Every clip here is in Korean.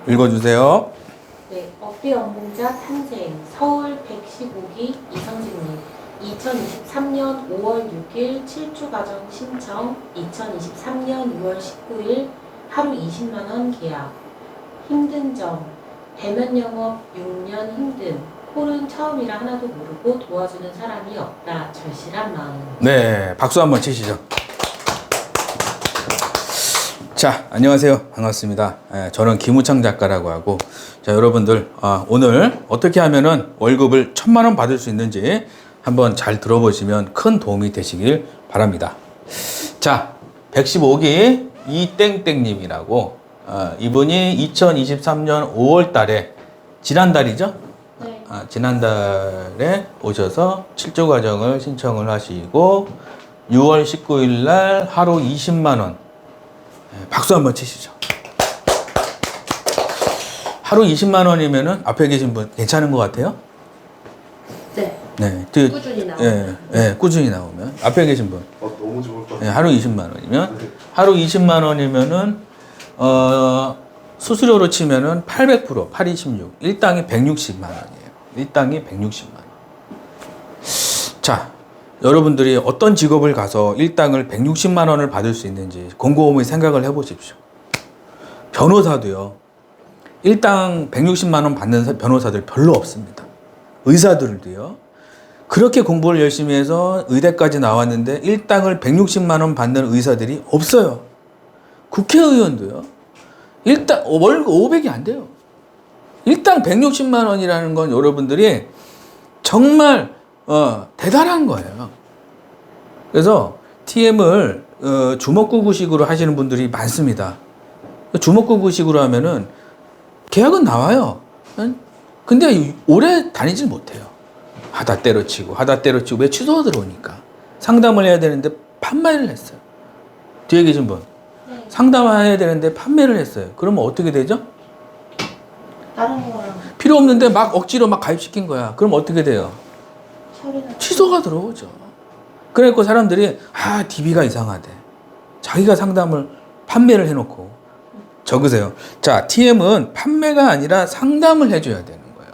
읽어주세요. 네, 업비연봉자 탄생 서울 115기 이성진님 2023년 5월 6일 7주 가정 신청 2023년 6월 19일 하루 20만원 계약 힘든 점 대면 영업 6년 힘든 콜은 처음이라 하나도 모르고 도와주는 사람이 없다 절실한 마음. 네, 박수 한번 치시죠. 자, 안녕하세요. 반갑습니다. 저는 김우창 작가라고 하고, 자, 여러분들, 오늘 어떻게 하면은 월급을 1,000만 원 받을 수 있는지 한번 잘 들어보시면 큰 도움이 되시길 바랍니다. 자, 115기 이땡땡님이라고, 이분이 2023년 5월 달에, 지난달이죠? 네. 지난달에 오셔서 7조 과정을 신청을 하시고, 6월 19일 날 하루 20만 원, 박수 한번 치시죠. 하루 20만 원이면은 앞에 계신 분 괜찮은 것 같아요? 네. 네. 꾸준히 나오면. 꾸준히 나오면. 앞에 계신 분. 너무 좋을 것 같아요. 네, 하루 20만 원이면. 하루 20만 원이면은, 수수료로 치면은 800%, 826. 일당이 160만 원이에요. 일당이 160만 원. 자. 여러분들이 어떤 직업을 가서 일당을 160만 원을 받을 수 있는지 곰곰이 생각을 해보십시오. 변호사도요. 일당 160만 원 받는 변호사들 별로 없습니다. 의사들도요. 그렇게 공부를 열심히 해서 의대까지 나왔는데 일당을 160만 원 받는 의사들이 없어요. 국회의원도요. 일당 월급 500이 안 돼요. 일당 160만 원이라는 건 여러분들이 정말 대단한 거예요. 그래서 TM을 주먹구구식으로 하시는 분들이 많습니다. 주먹구구식으로 하면은 계약은 나와요. 근데 오래 다니질 못해요. 하다 때려치고 왜 취소가 들어오니까. 상담을 해야 되는데 판매를 했어요. 뒤에 계신 분. 네. 상담해야 되는데 판매를 했어요. 그러면 어떻게 되죠? 다른 거랑 필요 없는데 막 억지로 막 가입시킨 거야. 그럼 어떻게 돼요? 처리는 취소가 들어오죠. 그래갖고 사람들이 DB가 이상하대. 자기가 상담을 판매를 해놓고 적으세요. 자, TM은 판매가 아니라 상담을 해줘야 되는 거예요.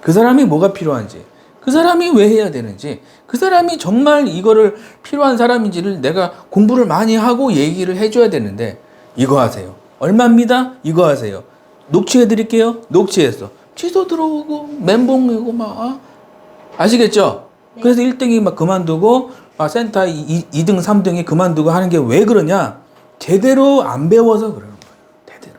그 사람이 뭐가 필요한지, 그 사람이 왜 해야 되는지, 그 사람이 정말 이거를 필요한 사람인지를 내가 공부를 많이 하고 얘기를 해줘야 되는데 이거 하세요. 얼마입니다? 이거 하세요. 녹취해드릴게요. 녹취했어. 취소 들어오고 멘붕이고 막 아시겠죠? 네. 그래서 1등이 막 그만두고 센터 2등, 3등이 그만두고 하는 게 왜 그러냐? 제대로 안 배워서 그러는 거예요. 제대로.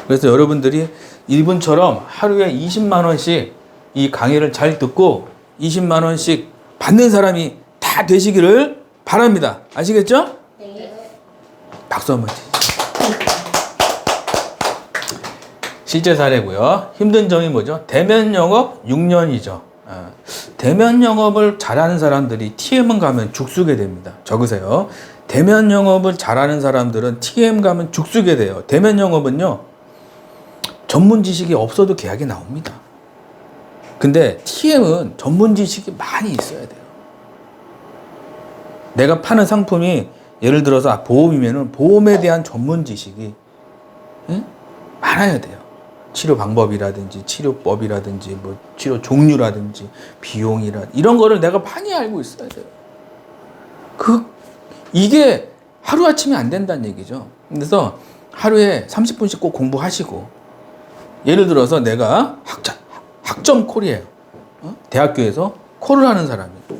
그래서 여러분들이 이분처럼 하루에 20만 원씩 이 강의를 잘 듣고 20만 원씩 받는 사람이 다 되시기를 바랍니다. 아시겠죠? 네. 박수 한번 치시죠. 실제 사례고요. 힘든 점이 뭐죠? 대면 영업 6년이죠. 대면 영업을 잘하는 사람들이 TM은 가면 죽쓰게 됩니다. 적으세요. 대면 영업을 잘하는 사람들은 TM 가면 죽쓰게 돼요. 대면 영업은요, 전문 지식이 없어도 계약이 나옵니다. 근데 TM은 전문 지식이 많이 있어야 돼요. 내가 파는 상품이 예를 들어서 보험이면은 보험에 대한 전문 지식이 많아야 돼요. 치료 방법이라든지 치료법이라든지 뭐 치료 종류라든지 비용이라든지 이런 거를 내가 많이 알고 있어야 돼요. 이게 하루아침에 안 된다는 얘기죠. 그래서 하루에 30분씩 꼭 공부하시고, 예를 들어서 내가 학점 콜이에요. 대학교에서 콜을 하는 사람이고,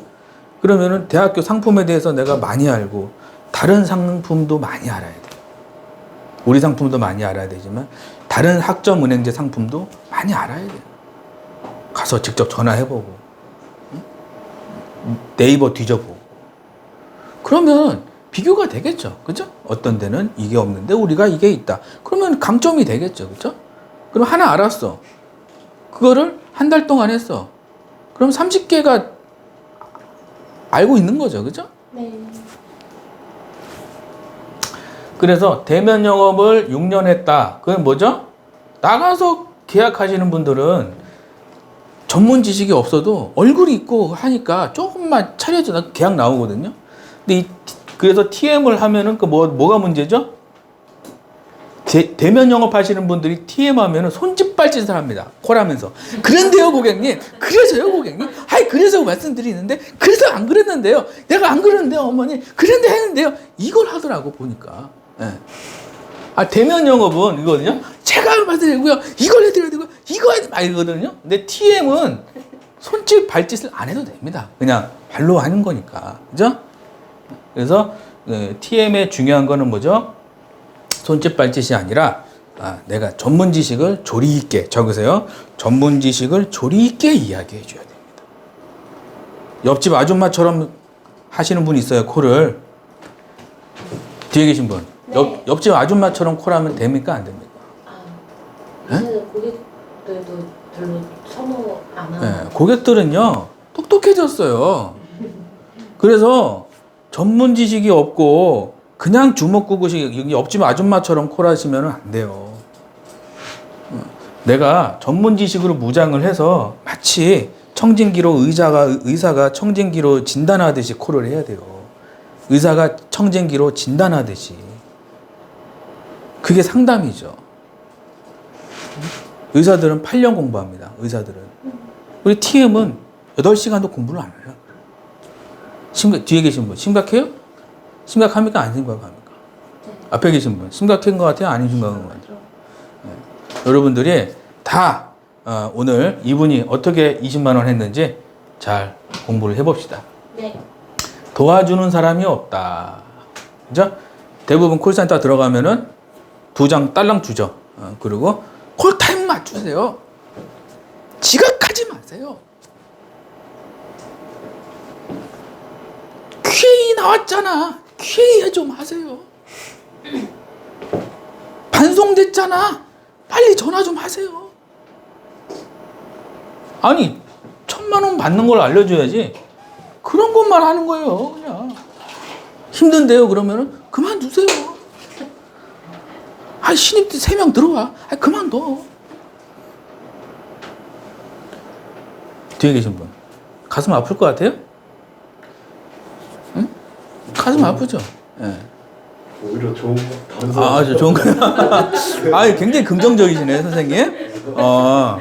그러면은 대학교 상품에 대해서 내가 많이 알고 다른 상품도 많이 알아야 돼요. 우리 상품도 많이 알아야 되지만 다른 학점 은행제 상품도 많이 알아야 돼요. 가서 직접 전화해보고 네이버 뒤져보고 그러면 비교가 되겠죠. 그죠? 어떤 데는 이게 없는데 우리가 이게 있다. 그러면 강점이 되겠죠. 그죠? 그럼 하나 알았어. 그거를 한 달 동안 했어. 그럼 30개가 알고 있는 거죠. 그죠? 네. 그래서 대면 영업을 6년 했다. 그건 뭐죠? 나가서 계약하시는 분들은 전문 지식이 없어도 얼굴이 있고 하니까 조금만 차려져 계약 나오거든요. 근데 그래서 TM을 하면은 뭐가 문제죠? 대면 영업하시는 분들이 TM 하면은 손짓 발짓을 합니다. 콜하면서. 그런데요, 고객님. 그래서요, 고객님. 아이, 그래서 말씀드리는데, 그래서 안 그랬는데요. 내가 안 그랬는데요, 어머니. 그런데 했는데요. 이걸 하더라고, 보니까. 예. 아, 대면 영업은 이거거든요. 제가 말씀드리고요. 이걸 해드려야 되고, 이거 해야 막 이거거든요. 근데 TM은 손짓 발짓을 안 해도 됩니다. 그냥 발로 하는 거니까. 그죠? 그래서, TM의 중요한 거는 뭐죠? 손짓 발짓이 아니라 내가 전문 지식을 조리 있게 적으세요. 전문 지식을 조리 있게 이야기해 줘야 됩니다. 옆집 아줌마처럼 하시는 분 있어요. 콜을. 뒤에 계신 분. 네. 옆집 아줌마처럼 콜하면 됩니까? 안 됩니까? 요새는 고객들도 별로 선호 안 하고. 네, 고객들은요. 똑똑해졌어요. 그래서 전문 지식이 없고 그냥 주먹구구식 여기 옆집 아줌마처럼 콜하시면 안 돼요. 내가 전문 지식으로 무장을 해서 마치 청진기로 의사가 청진기로 진단하듯이 콜을 해야 돼요. 의사가 청진기로 진단하듯이. 그게 상담이죠. 의사들은 8년 공부합니다. 의사들은. 우리 TM은 8시간도 공부를 안 해요. 뒤에 계신 분 심각해요? 심각합니까? 안 심각합니까? 네. 앞에 계신 분 심각한 것 같아요? 아닌 심각한 것 같아요? 네. 여러분들이 다 오늘 이분이 어떻게 20만 원 했는지 잘 공부를 해봅시다. 네. 도와주는 사람이 없다. 그죠? 대부분 콜센터 들어가면은 2장 딸랑 주죠. 그리고 콜타임 맞추세요. 지각하지 마세요. QA 나왔잖아. QA 좀 하세요. 반송됐잖아. 빨리 전화 좀 하세요. 아니, 1,000만 원 받는 걸 알려줘야지. 그런 것만 하는 거예요, 그냥. 힘든데요, 그러면은 그만두세요. 아, 신입들 3명 들어와. 아, 그만둬. 뒤에 계신 분. 가슴 아플 것 같아요? 응? 가슴 아프죠? 예. 오히려 좋은 거 다른 사람. 저 좋은 거. 굉장히 긍정적이시네, 선생님.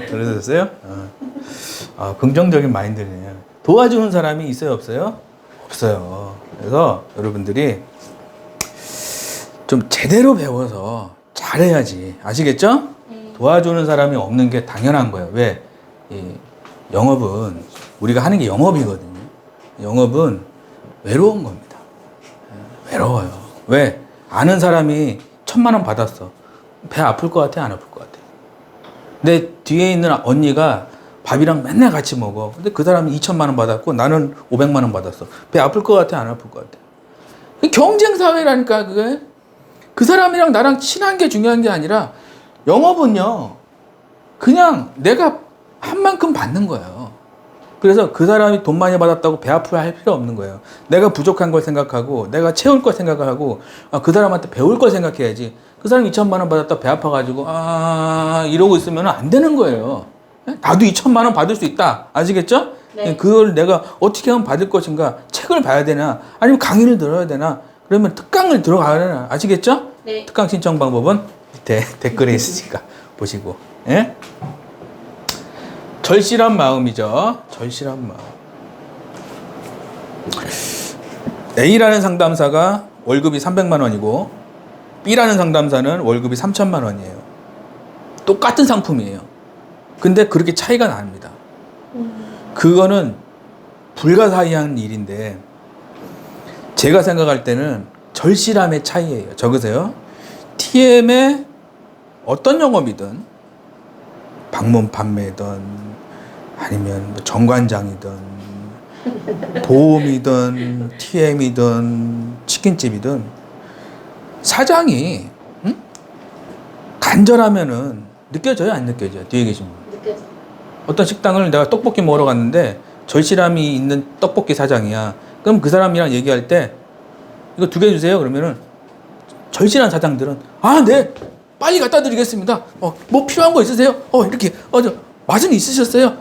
그러셨어요? 긍정적인 마인드네요. 도와주는 사람이 있어요, 없어요? 없어요. 그래서 여러분들이 좀 제대로 배워서 잘해야지. 아시겠죠? 도와주는 사람이 없는 게 당연한 거예요. 왜? 영업은, 우리가 하는 게 영업이거든요. 영업은 외로운 겁니다. 외로워요. 왜? 아는 사람이 1,000만 원 받았어. 배 아플 것 같아? 안 아플 것 같아? 내 뒤에 있는 언니가 밥이랑 맨날 같이 먹어. 근데 그 사람이 2,000만 원 받았고 나는 500만 원 받았어. 배 아플 것 같아? 안 아플 것 같아? 경쟁 사회라니까, 그게. 그 사람이랑 나랑 친한 게 중요한 게 아니라 영업은요, 그냥 내가 한 만큼 받는 거예요. 그래서 그 사람이 돈 많이 받았다고 배 아프할 필요 없는 거예요. 내가 부족한 걸 생각하고 내가 채울 걸 생각하고 그 사람한테 배울 걸 생각해야지. 그 사람이 2,000만 원 받았다 배 아파가지고 이러고 있으면 안 되는 거예요. 나도 2,000만 원 받을 수 있다. 아시겠죠? 네. 그걸 내가 어떻게 하면 받을 것인가. 책을 봐야 되나 아니면 강의를 들어야 되나 그러면 특강을 들어가야 되나. 아시겠죠? 네. 특강 신청 방법은 밑에 댓글에 있으니까 보시고. 예? 절실한 마음이죠. 절실한 마음. A라는 상담사가 월급이 300만 원이고 B라는 상담사는 월급이 3,000만 원이에요. 똑같은 상품이에요. 근데 그렇게 차이가 납니다. 그거는 불가사의한 일인데 제가 생각할 때는 절실함의 차이예요. 적으세요. TM의 어떤 영업이든 방문 판매든 아니면 정관장이든 보험이든 TM이든 치킨집이든 사장이 간절하면은 느껴져요, 안 느껴져요? 뒤에 계신 분. 느껴져. 어떤 식당을 내가 떡볶이 먹으러 갔는데 절실함이 있는 떡볶이 사장이야. 그럼 그 사람이랑 얘기할 때 이거 2개 주세요. 그러면은 절실한 사장들은 네, 빨리 갖다 드리겠습니다. 뭐 필요한 거 있으세요? 이렇게 맛은 있으셨어요?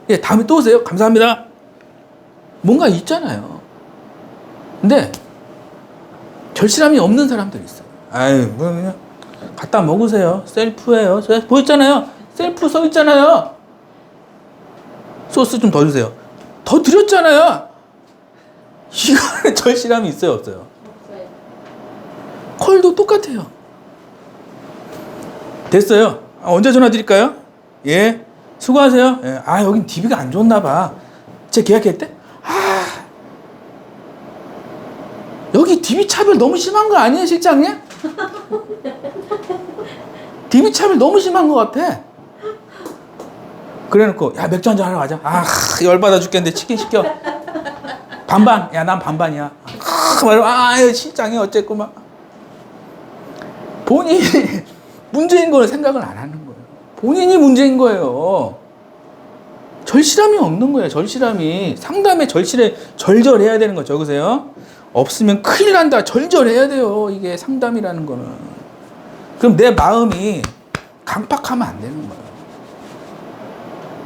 예, 다음에 또 오세요. 감사합니다. 뭔가 있잖아요. 근데 절실함이 없는 사람들이 있어요. 그냥 갖다 먹으세요. 셀프예요. 보였잖아요. 셀프 써 있잖아요. 소스 좀 더 주세요. 더 드렸잖아요. 이거는 절실함이 있어요, 없어요? 없어요. 콜도 똑같아요. 됐어요. 언제 전화 드릴까요? 예. 수고하세요. 예. 아, 여긴 DB가 안 좋나 봐. 제 계약했대? 아. 여기 DB 차별 너무 심한 거 아니에요, 실장님? DB 차별 너무 심한 것 같아. 그래 놓고, 야, 맥주 한잔 하러 가자. 아, 열받아 죽겠는데 치킨 시켜. 반반. 야, 난 반반이야. 실장이 어쨌고 막. 본인이 문제인 걸 생각을 안 하는 거예요. 본인이 문제인 거예요. 절실함이 없는 거예요. 절실함이. 상담에 절절해야 되는 거 적으세요. 없으면 큰일 난다. 절절해야 돼요. 이게 상담이라는 거는. 그럼 내 마음이 강팍하면 안 되는 거예요.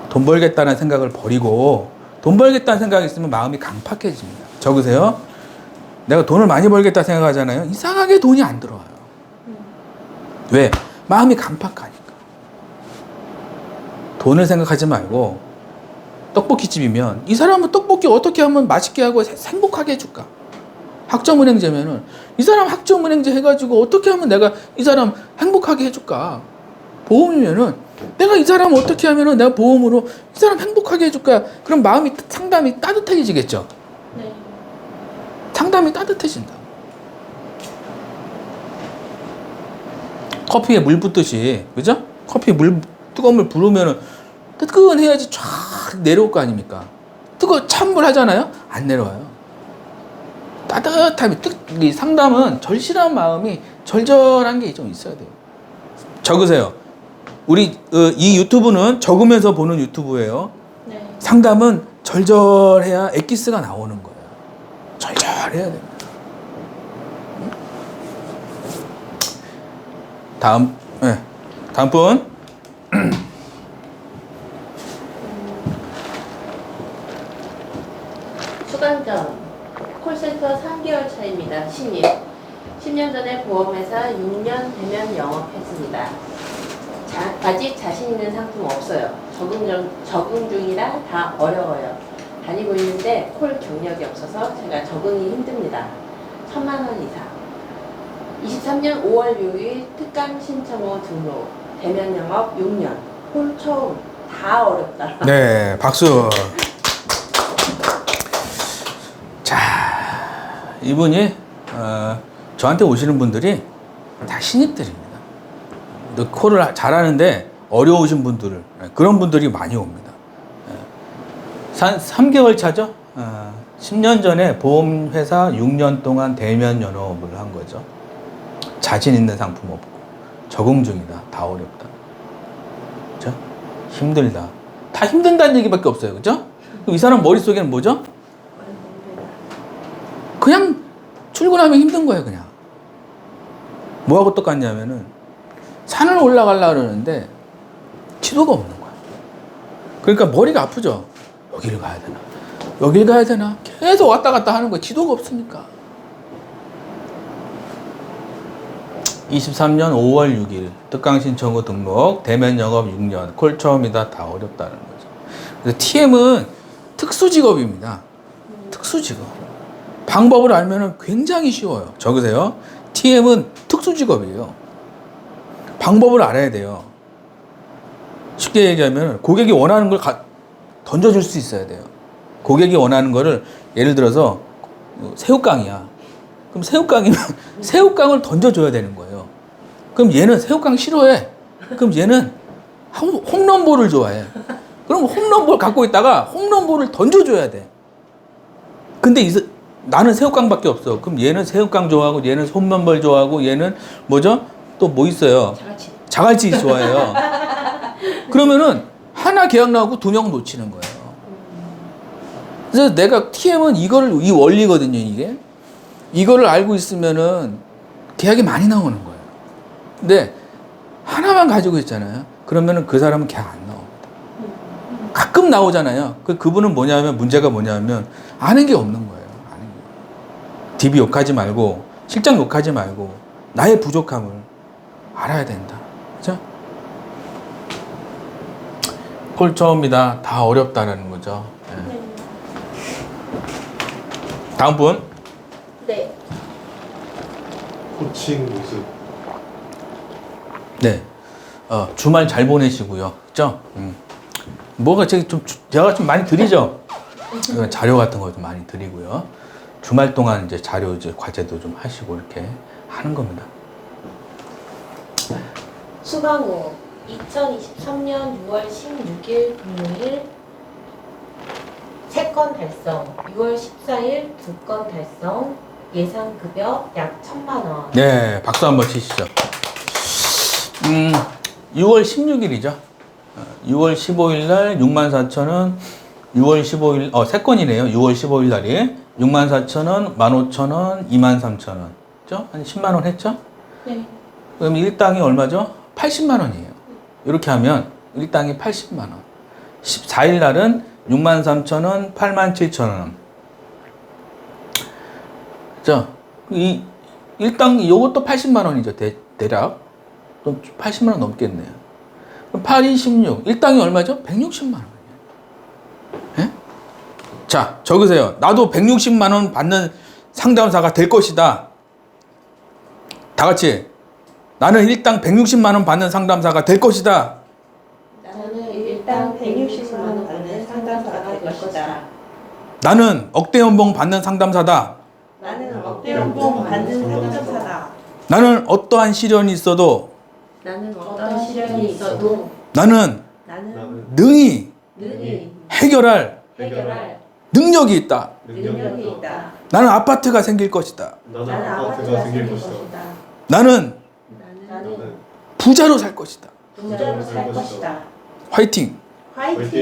돈 벌겠다는 생각을 버리고 돈 벌겠다는 생각이 있으면 마음이 강팍해집니다. 적으세요. 내가 돈을 많이 벌겠다 생각하잖아요. 이상하게 돈이 안 들어와요. 왜? 마음이 강팍하니까. 돈을 생각하지 말고 떡볶이집이면 이 사람은 떡볶이 어떻게 하면 맛있게 하고 행복하게 해줄까? 학점은행제면은 이 사람 학점은행제 해가지고 어떻게 하면 내가 이 사람 행복하게 해줄까? 보험이면은 내가 이 사람 어떻게 하면은 내가 보험으로 이 사람 행복하게 해줄까? 그럼 마음이 상담이 따뜻해지겠죠? 네. 상담이 따뜻해진다. 커피에 물 붓듯이, 그죠? 커피에 뜨거운 물 부으면은 뜨끈해야지 쫙 내려올 거 아닙니까? 찬물 하잖아요? 안 내려와요. 따뜻함이, 이 상담은 절실한 마음이 절절한 게 좀 있어야 돼요. 적으세요. 우리, 이 유튜브는 적으면서 보는 유튜브예요. 네. 상담은 절절해야 엑기스가 나오는 거예요. 절절해야 됩니다. 다음 분. 수강전 콜센터 3개월 차입니다. 신입. 10년 전에 보험회사 6년 대면 영업했습니다. 아직 자신 있는 상품 없어요. 적응 중이라 다 어려워요. 다니고 있는데 콜 경력이 없어서 제가 적응이 힘듭니다. 1,000만 원 이상. 23년 5월 6일 특강 신청 후 등록. 대면 영업 6년. 콜 처음. 다 어렵다. 네, 박수. 자, 이분이 저한테 오시는 분들이 다 신입들입니다. 콜을 잘하는데 어려우신 분들을, 그런 분들이 많이 옵니다. 3개월 차죠? 10년 전에 보험회사 6년 동안 대면 영업을 한 거죠. 자신 있는 상품 없고 적응 중이다. 다 어렵다. 그죠? 힘들다. 다 힘든다는 얘기밖에 없어요. 그죠? 그럼 이 사람 머릿속에는 뭐죠? 그냥 출근하면 힘든 거예요. 그냥. 뭐하고 똑같냐면은 산을 올라가려고 그러는데 지도가 없는 거야. 그러니까 머리가 아프죠. 여기를 가야 되나? 여길 가야 되나? 계속 왔다 갔다 하는 거야. 지도가 없으니까. 23년 5월 6일 특강 신청 후 등록, 대면 영업 6년, 콜 처음이다. 다 어렵다는 거죠. 그래서 TM은 특수직업입니다. 특수직업. 방법을 알면 굉장히 쉬워요. 적으세요. TM은 특수직업이에요. 방법을 알아야 돼요. 쉽게 얘기하면 고객이 원하는 걸 던져줄 수 있어야 돼요. 고객이 원하는 거를 예를 들어서 새우깡이야. 그럼 새우깡이면 새우깡을 던져줘야 되는 거예요. 그럼 얘는 새우깡 싫어해. 그럼 얘는 홈런볼을 좋아해. 그럼 홈런볼 갖고 있다가 홈런볼을 던져줘야 돼. 근데 나는 새우깡밖에 없어. 그럼 얘는 새우깡 좋아하고 얘는 홈런볼 좋아하고 얘는 뭐죠? 또 뭐 있어요? 자갈치 좋아해요. 그러면은 하나 계약 나오고 2명 놓치는 거예요. 그래서 내가 TM은 이 원리거든요, 이게. 이거를 알고 있으면은 계약이 많이 나오는 거예요. 근데 하나만 가지고 있잖아요. 그러면은 그 사람은 계약 안 나옵니다. 가끔 나오잖아요. 그분은 문제가 뭐냐면 아는 게 없는 거예요. 아는 게. DB 욕하지 말고, 실장 욕하지 말고, 나의 부족함을 알아야 된다. 그죠? 꼴초입니다. 다 어렵다는 거죠. 예. 다음 분. 네. 코칭 모습. 네. 주말 잘 보내시고요. 그죠? 뭐가 제가 좀 많이 드리죠? 자료 같은 거 좀 많이 드리고요. 주말 동안 이제 자료, 이제 과제도 좀 하시고 이렇게 하는 겁니다. 수강호 2023년 6월 16일 금요일 3건 달성, 6월 14일 2건 달성, 예상급여 약 1,000만원. 네, 박수 한번 치시죠. 6월 16일이죠. 6월 15일 날 64,000원, 6월 15일, 3건이네요. 6월 15일 날이 64,000원, 15,000원, 23,000원. 그죠? 한 10만원 했죠? 네. 그럼 일당이 얼마죠? 80만원이에요. 이렇게 하면 일당이 80만원. 14일 날은 63,000원, 87,000원. 자, 이 일당 요것도 80만원이죠. 대략. 좀 80만원 넘겠네요. 그럼 8, 2, 16. 일당이 얼마죠? 160만원이에요. 예? 자, 적으세요. 나도 160만원 받는 상담사가 될 것이다. 다 같이. 나는 일당 160만원 받는 상담사가 될 것이다. 나는 일당 160만원 받는 상담사가 될 것이다. 나는 억대 연봉 받는 상담사다. 나는 억대 연봉 받는 상담사다. 나는 어떠한 시련이 있어도 나는 어떤 시련이 있어도 나는 나는 능히 능히 해결할 해결할 능력이 있다. 능력이 있다. 나는 아파트가 생길 것이다. 나는 아파트가 생길 것이다. 나는 나는 부자로 살 것이다. 부자로 살 것이다. 화이팅! 화이팅!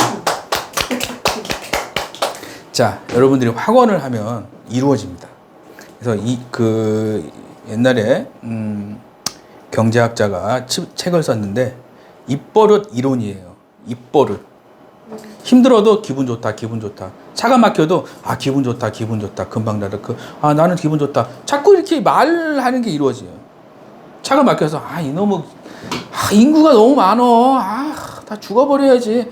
자, 여러분들이 확언을 하면 이루어집니다. 그래서 옛날에 경제학자가 책을 썼는데 입버릇 이론이에요. 입버릇. 힘들어도 기분 좋다, 기분 좋다. 차가 막혀도 기분 좋다, 기분 좋다. 금방 나를 나는 기분 좋다. 자꾸 이렇게 말하는 게 이루어져요. 차가 막혀서 이놈의 인구가 너무 많어. 다 죽어버려야지.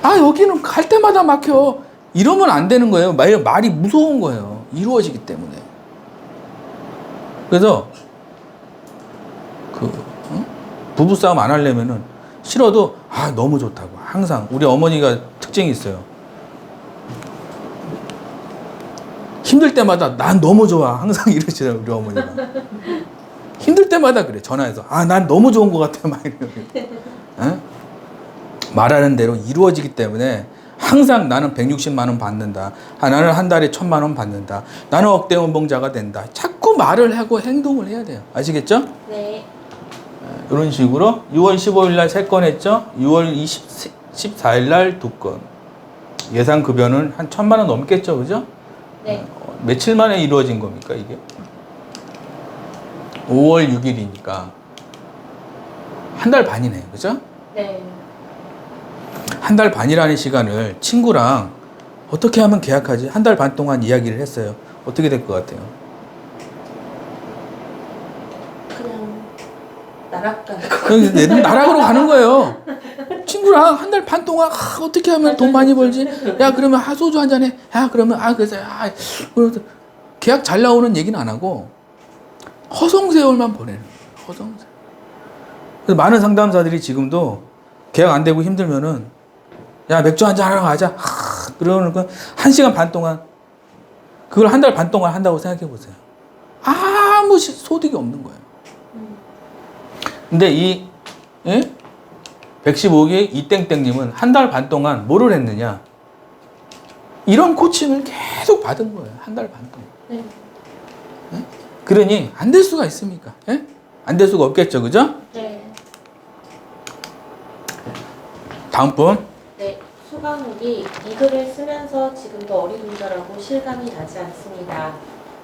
여기는 갈 때마다 막혀. 이러면 안 되는 거예요. 말이 무서운 거예요. 이루어지기 때문에. 그래서 부부싸움 안 하려면은 싫어도 너무 좋다고. 항상 우리 어머니가 특징이 있어요. 힘들 때마다 난 너무 좋아. 항상 이러시더라고요, 우리 어머니가. 힘들 때마다 그래. 전화해서 난 너무 좋은 것 같아. 막 이러고. 말하는 대로 이루어지기 때문에 항상 나는 160만 원 받는다. 나는 한 달에 1,000만 원 받는다. 나는 억대 연봉자가 된다. 자꾸 말을 하고 행동을 해야 돼요. 아시겠죠? 네. 이런 식으로 6월 15일 날 3건 했죠. 6월 14일 날 2건. 예상 급여는 한 1,000만 원 넘겠죠. 그죠? 네. 며칠 만에 이루어진 겁니까, 이게? 5월 6일이니까 한 달 반이네요. 그죠? 네. 한 달 반이라는 시간을 친구랑 어떻게 하면 계약하지? 한 달 반 동안 이야기를 했어요. 어떻게 될 것 같아요? 그냥 나락갈 그냥 나락으로 가는 거예요. 친구랑 한 달 반 동안 어떻게 하면 돈 많이 벌지? 야, 그러면 소주 한 잔해. 야, 그러면 그래서 계약 잘 나오는 얘기는 안 하고 허송세월만 보내는 거예요. 허송세월. 그래서 많은 상담사들이 지금도 계약 안 되고 힘들면은 야, 맥주 한잔 하러 가자. 그러는 거 1시간 반 동안 그걸 한 달 반 동안 한다고 생각해 보세요. 아무 소득이 없는 거예요. 근데 115기 이땡땡님은 한 달 반 동안 뭐를 했느냐? 이런 코칭을 계속 받은 거예요. 한 달 반 동안. 네. 그러니 안 될 수가 있습니까? 안 될 수가 없겠죠. 그죠? 네. 다음 분. 네. 수강욱이 이 글을 쓰면서 지금도 어리둥절하고 실감이 나지 않습니다.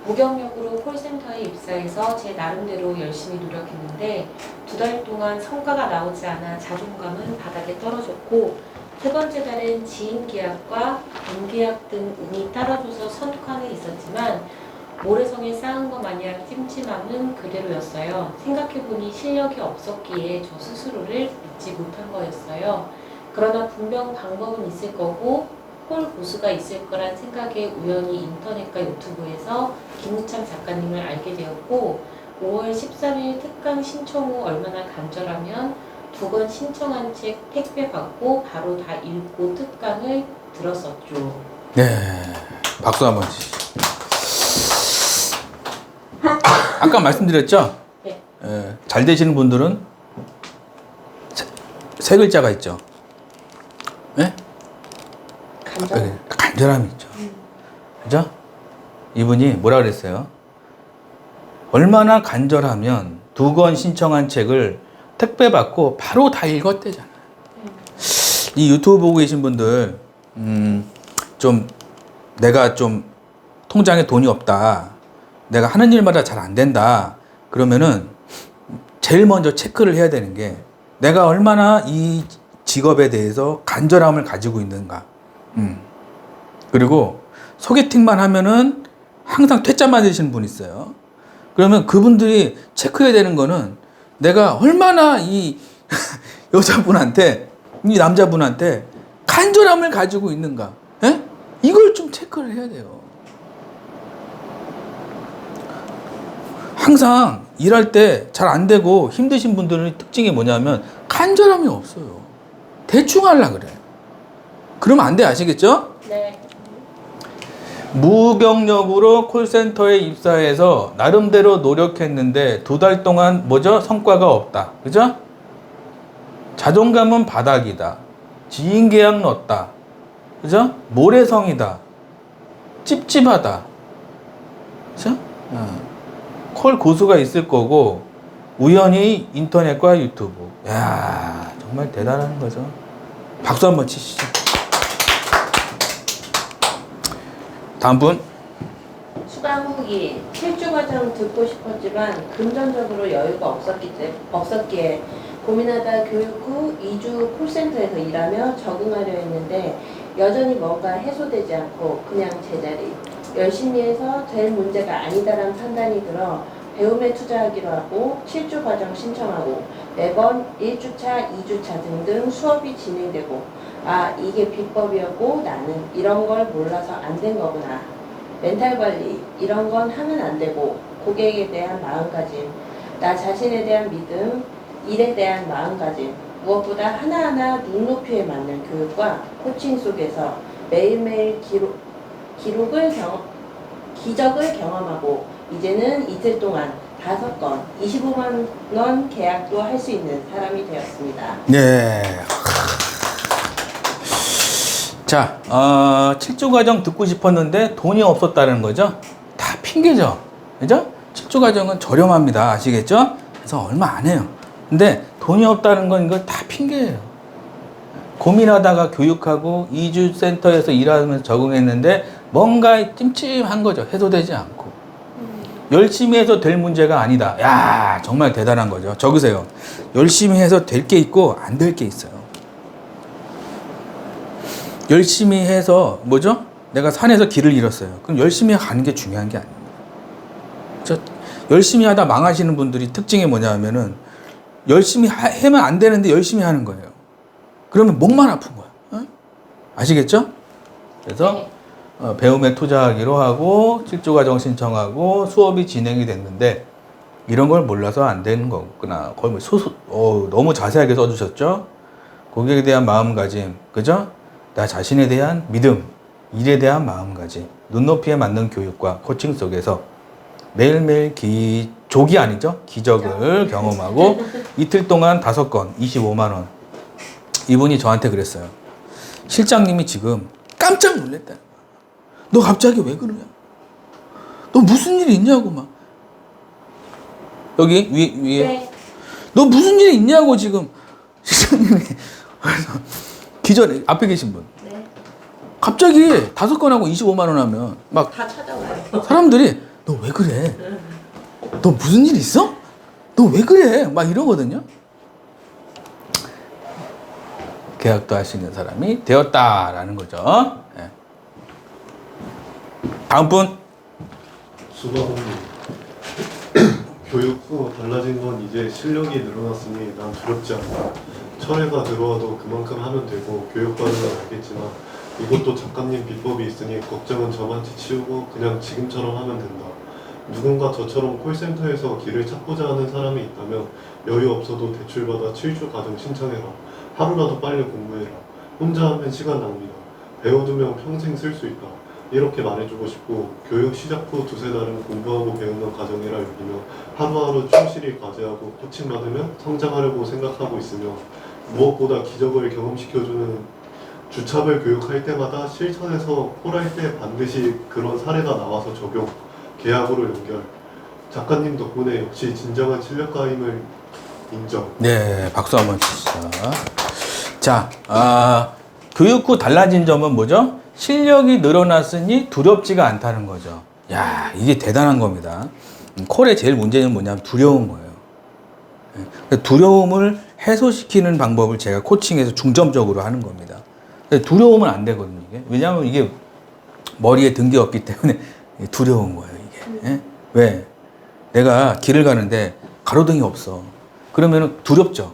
무경력으로 콜센터에 입사해서 제 나름대로 열심히 노력했는데 2달 동안 성과가 나오지 않아 자존감은 바닥에 떨어졌고 3번째 달엔 지인 계약과 본계약 등 운이 따라줘서 선ух안에 있었지만 모래성에 쌓은 것 마냥 찜찜함은 그대로였어요. 생각해보니 실력이 없었기에 저 스스로를 믿지 못한 거였어요. 그러나 분명 방법은 있을 거고 홀 고수가 있을 거란 생각에 우연히 인터넷과 유튜브에서 김우창 작가님을 알게 되었고 5월 13일 특강 신청 후 얼마나 간절하면 2권 신청한 책 택배 받고 바로 다 읽고 특강을 들었었죠. 네, 박수 한번 주시죠. 아까 말씀드렸죠? 네. 잘 되시는 분들은 세 글자가 있죠. 네? 간절. 간절함이 있죠. 그죠? 이분이 뭐라 그랬어요? 얼마나 간절하면 2권 신청한 책을 택배 받고 바로 다 읽었대잖아요. 이 유튜브 보고 계신 분들, 좀 내가 좀 통장에 돈이 없다. 내가 하는 일마다 잘 안 된다. 그러면은 제일 먼저 체크를 해야 되는 게 내가 얼마나 이 직업에 대해서 간절함을 가지고 있는가. 그리고 소개팅만 하면은 항상 퇴짜 맞으시는 분 있어요. 그러면 그분들이 체크해야 되는 거는 내가 얼마나 이 여자분한테, 이 남자분한테 간절함을 가지고 있는가. 에? 이걸 좀 체크를 해야 돼요. 항상 일할 때 잘 안 되고 힘드신 분들의 특징이 뭐냐면 간절함이 없어요. 대충 하려고 그래. 그러면 안 돼. 아시겠죠? 네. 무경력으로 콜센터에 입사해서 나름대로 노력했는데 2달 동안 뭐죠? 성과가 없다. 그죠? 자존감은 바닥이다. 지인 계약 넣었다. 그죠? 모래성이다. 찝찝하다. 그죠? 콜 고수가 있을 거고 우연히 인터넷과 유튜브. 야, 정말 대단한 거죠. 박수 한번 치시죠. 다음 분. 수강 후기 7주 과정 듣고 싶었지만 금전적으로 여유가 없었기에 고민하다 교육 후 2주 콜센터에서 일하며 적응하려 했는데 여전히 뭔가 해소되지 않고 그냥 제자리. 열심히 해서 될 문제가 아니다라는 판단이 들어 배움에 투자하기로 하고 7주 과정 신청하고 매번 1주차, 2주차 등등 수업이 진행되고 아, 이게 비법이었고 나는 이런 걸 몰라서 안 된 거구나. 멘탈 관리, 이런 건 하면 안 되고 고객에 대한 마음가짐, 나 자신에 대한 믿음, 일에 대한 마음가짐, 무엇보다 하나하나 눈높이에 맞는 교육과 코칭 속에서 매일매일 기적을 경험하고 이제는 이틀 동안 5건 25만 원 계약도 할 수 있는 사람이 되었습니다. 네. 자, 7주 과정 듣고 싶었는데 돈이 없었다는 거죠? 다 핑계죠. 그죠? 7주 과정은 저렴합니다. 아시겠죠? 그래서 얼마 안 해요. 근데 돈이 없다는 건 이거 다 핑계예요. 고민하다가 교육하고 2주 센터에서 일하면서 적응했는데 뭔가 찜찜한 거죠. 해소되지 않고. 열심히 해서 될 문제가 아니다. 야, 정말 대단한 거죠. 적으세요. 열심히 해서 될 게 있고 안 될 게 있어요. 열심히 해서 뭐죠? 내가 산에서 길을 잃었어요. 그럼 열심히 가는 게 중요한 게 아닙니다. 열심히 하다 망하시는 분들이 특징이 뭐냐면은 열심히 하면 안 되는데 열심히 하는 거예요. 그러면 목만 아픈 거야. 어? 아시겠죠? 그래서 배움에 투자하기로 하고 7주 과정 신청하고 수업이 진행이 됐는데 이런 걸 몰라서 안 되는 거구나. 거의 너무 자세하게 써주셨죠? 고객에 대한 마음가짐, 그죠? 나 자신에 대한 믿음, 일에 대한 마음가짐, 눈높이에 맞는 교육과 코칭 속에서 매일매일 족이 아니죠? 기적을 경험하고 이틀 동안 5건 25만 원. 이분이 저한테 그랬어요. 실장님이 지금 깜짝 놀랐다. 너 갑자기 왜 그러냐? 너 무슨 일이 있냐고 막. 여기 위에. 네. 너 무슨 일이 있냐고 지금. 실장님이. 그래서 기절해. 앞에 계신 분. 네. 갑자기 5건하고 25만 원 하면 막 다 찾아와요. 사람들이 너 왜 그래? 너 무슨 일 있어? 너 왜 그래? 막 이러거든요. 계약도 할 수 있는 사람이 되었다라는 거죠. 네. 다음 분. 수박님 교육 후 달라진 건 이제 실력이 늘어났으니 난 두렵지 않다. 철회가 들어와도 그만큼 하면 되고 교육받은 건 알겠지만 이것도 작가님 비법이 있으니 걱정은 저만치 치우고 그냥 지금처럼 하면 된다. 누군가 저처럼 콜센터에서 길을 찾고자 하는 사람이 있다면 여유 없어도 대출받아 7주 과정 신청해라. 하루라도 빨리 공부해라. 혼자 하면 시간 낭비다. 배워두면 평생 쓸 수 있다. 이렇게 말해주고 싶고 교육 시작 후 두세 달은 공부하고 배우는 과정이라 여기며 하루하루 충실히 과제하고 코칭받으면 성장하려고 생각하고 있으며 무엇보다 기적을 경험시켜주는 주차별 교육할 때마다 실천해서 콜할 때 반드시 그런 사례가 나와서 적용, 계약으로 연결. 작가님 덕분에 역시 진정한 실력가임을 인정. 네, 박수 한번 치시죠. 자, 교육 후 달라진 점은 뭐죠? 실력이 늘어났으니 두렵지가 않다는 거죠. 야, 이게 대단한 겁니다. 콜의 제일 문제는 뭐냐면 두려운 거예요. 두려움을 해소시키는 방법을 제가 코칭에서 중점적으로 하는 겁니다. 두려우면 안 되거든요. 이게. 왜냐하면 이게 머리에 든 게 없기 때문에 두려운 거예요. 이게. 예? 왜? 내가 길을 가는데 가로등이 없어. 그러면 두렵죠.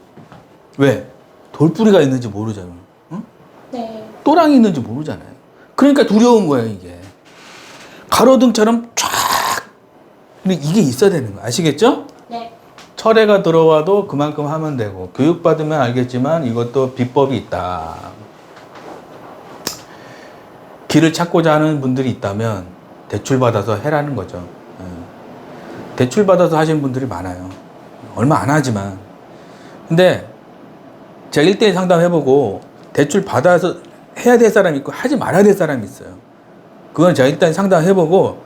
왜? 돌뿌리가 있는지 모르잖아요. 응? 네. 또랑이 있는지 모르잖아요. 그러니까 두려운 거예요, 이게. 가로등처럼 쫙. 근데 이게 있어야 되는 거예요. 아시겠죠? 네. 철회가 들어와도 그만큼 하면 되고, 교육받으면 알겠지만 이것도 비법이 있다. 길을 찾고자 하는 분들이 있다면 대출받아서 해라는 거죠. 대출받아서 하시는 분들이 많아요. 얼마 안 하지만. 근데 제가 1대1 상담해보고 대출 받아서 해야 될 사람이 있고 하지 말아야 될 사람이 있어요. 그건 제가 일단 상담해보고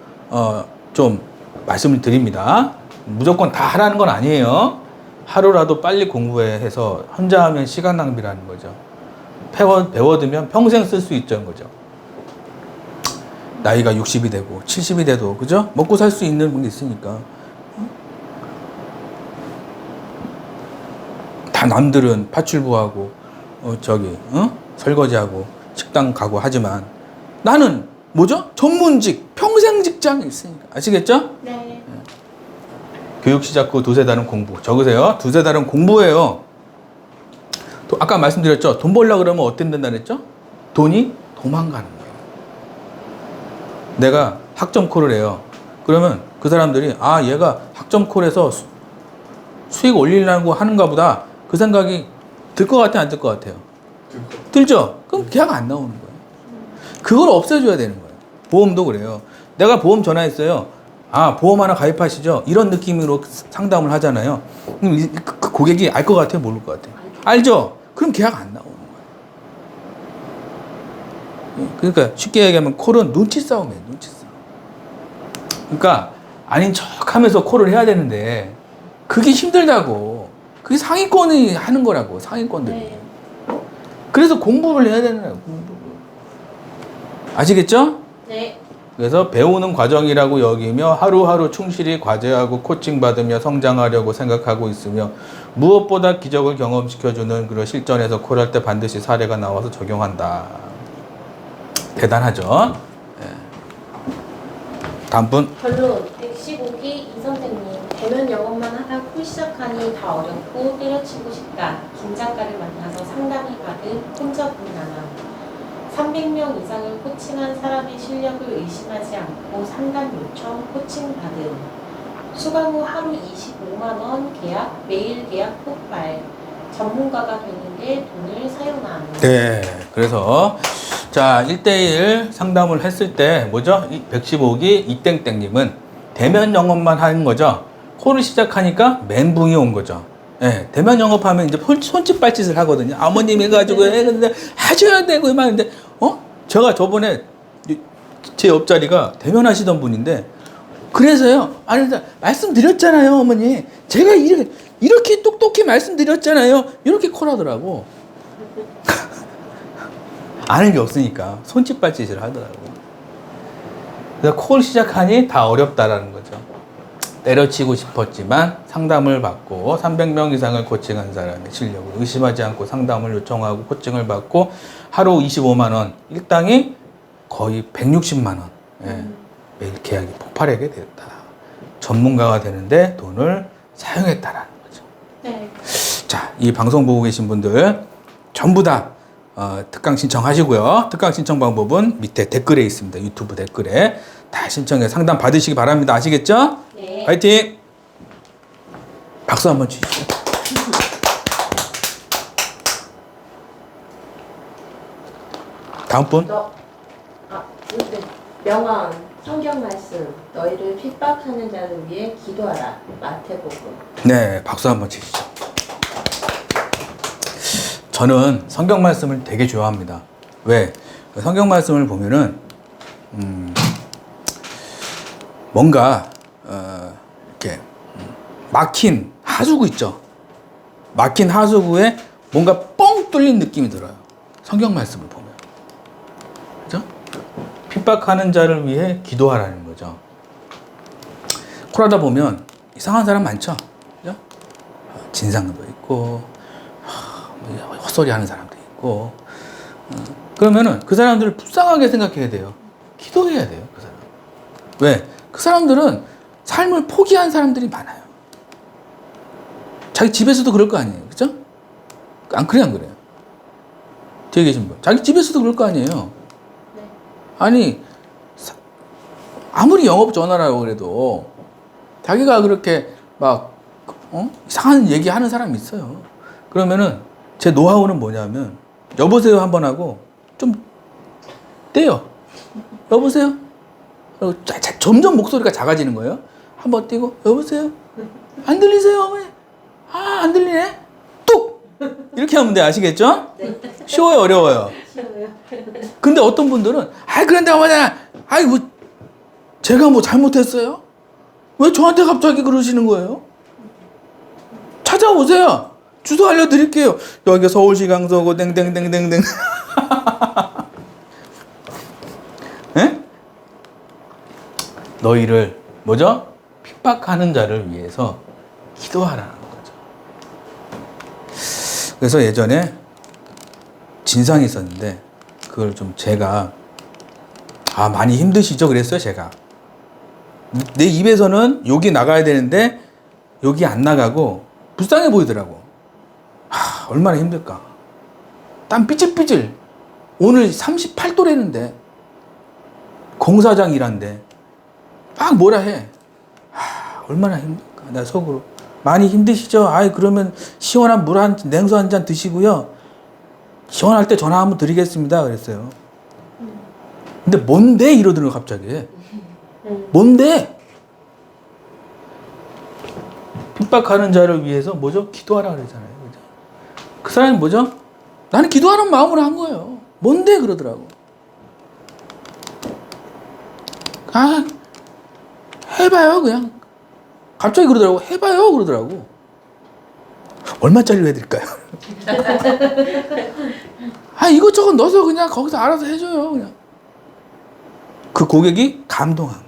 좀 말씀을 드립니다. 무조건 다 하라는 건 아니에요. 하루라도 빨리 공부해서 혼자 하면 시간 낭비라는 거죠. 배워두면 평생 쓸 수 있다는 거죠. 나이가 60이 되고 70이 돼도 그죠? 먹고 살 수 있는 게 있으니까. 다 남들은 파출부하고 설거지하고 식당 가고 하지만 나는 뭐죠? 전문직, 평생 직장이 있으니까. 아시겠죠? 네. 교육 시작 후 두세 달은 공부. 적으세요. 두세 달은 공부예요. 아까 말씀드렸죠? 돈 벌려고 그러면 어떻게 된다 그랬죠? 돈이 도망가는 거예요. 내가 학점콜을 해요. 그러면 그 사람들이 얘가 학점콜에서 수익 올리려고 하는가 보다. 그 생각이 들 것 같아요? 안 들 것 같아요? 들죠? 그럼 계약 안 나오는 거예요. 그걸 없애줘야 되는 거예요. 보험도 그래요. 내가 보험 전화했어요. 보험 하나 가입하시죠? 이런 느낌으로 상담을 하잖아요. 그럼 그 고객이 알 것 같아요? 모를 것 같아요? 알죠? 그럼 계약 안 나오는 거예요. 그러니까 쉽게 얘기하면 콜은 눈치 싸움이에요. 눈치 싸움. 그러니까 아닌 척 하면서 콜을 해야 되는데 그게 힘들다고. 그게 상위권이 하는 거라고. 상위권들이. 네. 그래서 공부를 해야 되는 거예요. 공부를. 아시겠죠? 네. 그래서 배우는 과정이라고 여기며 하루하루 충실히 과제하고 코칭받으며 성장하려고 생각하고 있으며 무엇보다 기적을 경험시켜주는 그런 실전에서 콜할 때 반드시 사례가 나와서 적용한다. 대단하죠? 네. 다음 분. 결론 115기 이 선생님. 대면 영업만 하다 콜 시작하니 다 어렵고 때려치고 싶다. 김작가를 만나서 상담을 받은 혼자 고민하나. 300명 이상을 코칭한 사람의 실력을 의심하지 않고 상담 요청 코칭 받음. 수강 후 하루 25만 원 계약, 매일 계약 폭발. 전문가가 되는 게 돈을 사용함. 네. 그래서 자 1대1 상담을 했을 때 뭐죠? 115기 이땡땡님은 대면 영업만 하는 거죠. 콜을 시작하니까 멘붕이 온 거죠. 네, 대면 영업하면 이제 손짓 발짓을 하거든요. 아버님 해가지고 근데 하셔야 되고 막 근데 제가 저번에 제 옆자리가 대면 하시던 분인데 그래서요. 말씀드렸잖아요, 어머니. 제가 이렇게 똑똑히 말씀드렸잖아요. 이렇게 콜하더라고. 아는 게 없으니까 손짓 발짓을 하더라고. 그래서 콜 시작하니 다 어렵다라는 거죠. 때려치고 싶었지만 상담을 받고 300명 이상을 코칭한 사람의 실력을 의심하지 않고 상담을 요청하고 코칭을 받고 하루 25만 원, 일당이 거의 160만 원. 예. 매일 계약이 폭발하게 되었다. 전문가가 되는데 돈을 사용했다라는 거죠. 네. 자, 이 방송 보고 계신 분들 전부 다 특강 신청하시고요. 특강 신청 방법은 밑에 댓글에 있습니다. 유튜브 댓글에 다 신청해 상담 받으시기 바랍니다. 아시겠죠? 네. 화이팅! 박수 한번 주시죠. 다음 분. 네. 명언, 성경 말씀, 너희를 핍박하는 자를 위해 기도하라. 마태복음. 네, 박수 한번 치시죠. 저는 성경 말씀을 되게 좋아합니다. 왜? 성경 말씀을 보면은 뭔가 이렇게 막힌 하수구 있죠. 막힌 하수구에 뭔가 뻥 뚫린 느낌이 들어요. 성경 말씀을 보면. 그죠? 핍박하는 자를 위해 기도하라는 거죠. 그러다 보면 이상한 사람 많죠. 그죠? 진상도 있고 헛소리 하는 사람도 있고 그러면은 그 사람들을 불쌍하게 생각해야 돼요. 기도해야 돼요. 그 사람. 왜? 그 사람들은 삶을 포기한 사람들이 많아요. 자기 집에서도 그럴 거 아니에요. 그죠? 안 그래요? 안 그래요? 뒤에 계신 분. 자기 집에서도 그럴 거 아니에요. 네. 아니 아무리 영업 전화라고 그래도 자기가 그렇게 막 이상한 얘기하는 사람이 있어요. 그러면은 제 노하우는 뭐냐면 여보세요 한번 하고 좀 떼요. 여보세요? 그리고 점점 목소리가 작아지는 거예요. 한번 띄고 여보세요? 안 들리세요 어머니? 아 안 들리네? 뚝! 이렇게 하면 돼. 아시겠죠? 네. 쉬워요 어려워요? 쉬워요. 근데 어떤 분들은 그런데 어머니 뭐 제가 뭐 잘못했어요? 왜 저한테 갑자기 그러시는 거예요? 찾아오세요. 주소 알려드릴게요. 여기 서울시 강서구 땡땡땡땡땡. 네? 너희를 뭐죠? 핍박하는 자를 위해서 기도하라는 거죠. 그래서 예전에 진상이 있었는데 그걸 좀 제가 많이 힘드시죠? 그랬어요 제가. 내 입에서는 욕이 나가야 되는데 욕이 안 나가고 불쌍해 보이더라고. 얼마나 힘들까. 땀 삐질삐질. 오늘 38도래는데 공사장 일한데 막 뭐라 해. 얼마나 힘들까. 나 속으로. 많이 힘드시죠? 그러면 시원한 물 냉수 한 잔 드시고요. 시원할 때 전화 한번 드리겠습니다. 그랬어요. 근데 뭔데? 이러더라고 갑자기. 뭔데? 핍박하는 자를 위해서 뭐죠? 기도하라 그러잖아요. 그죠? 그 사람이 뭐죠? 나는 기도하는 마음으로 한 거예요. 뭔데? 그러더라고. 해봐요 그냥. 갑자기 그러더라고. 해봐요 그러더라고. 얼마짜리로 해드릴까요? 이것저것 넣어서 그냥 거기서 알아서 해줘요 그냥. 그 고객이 감동한 거예요.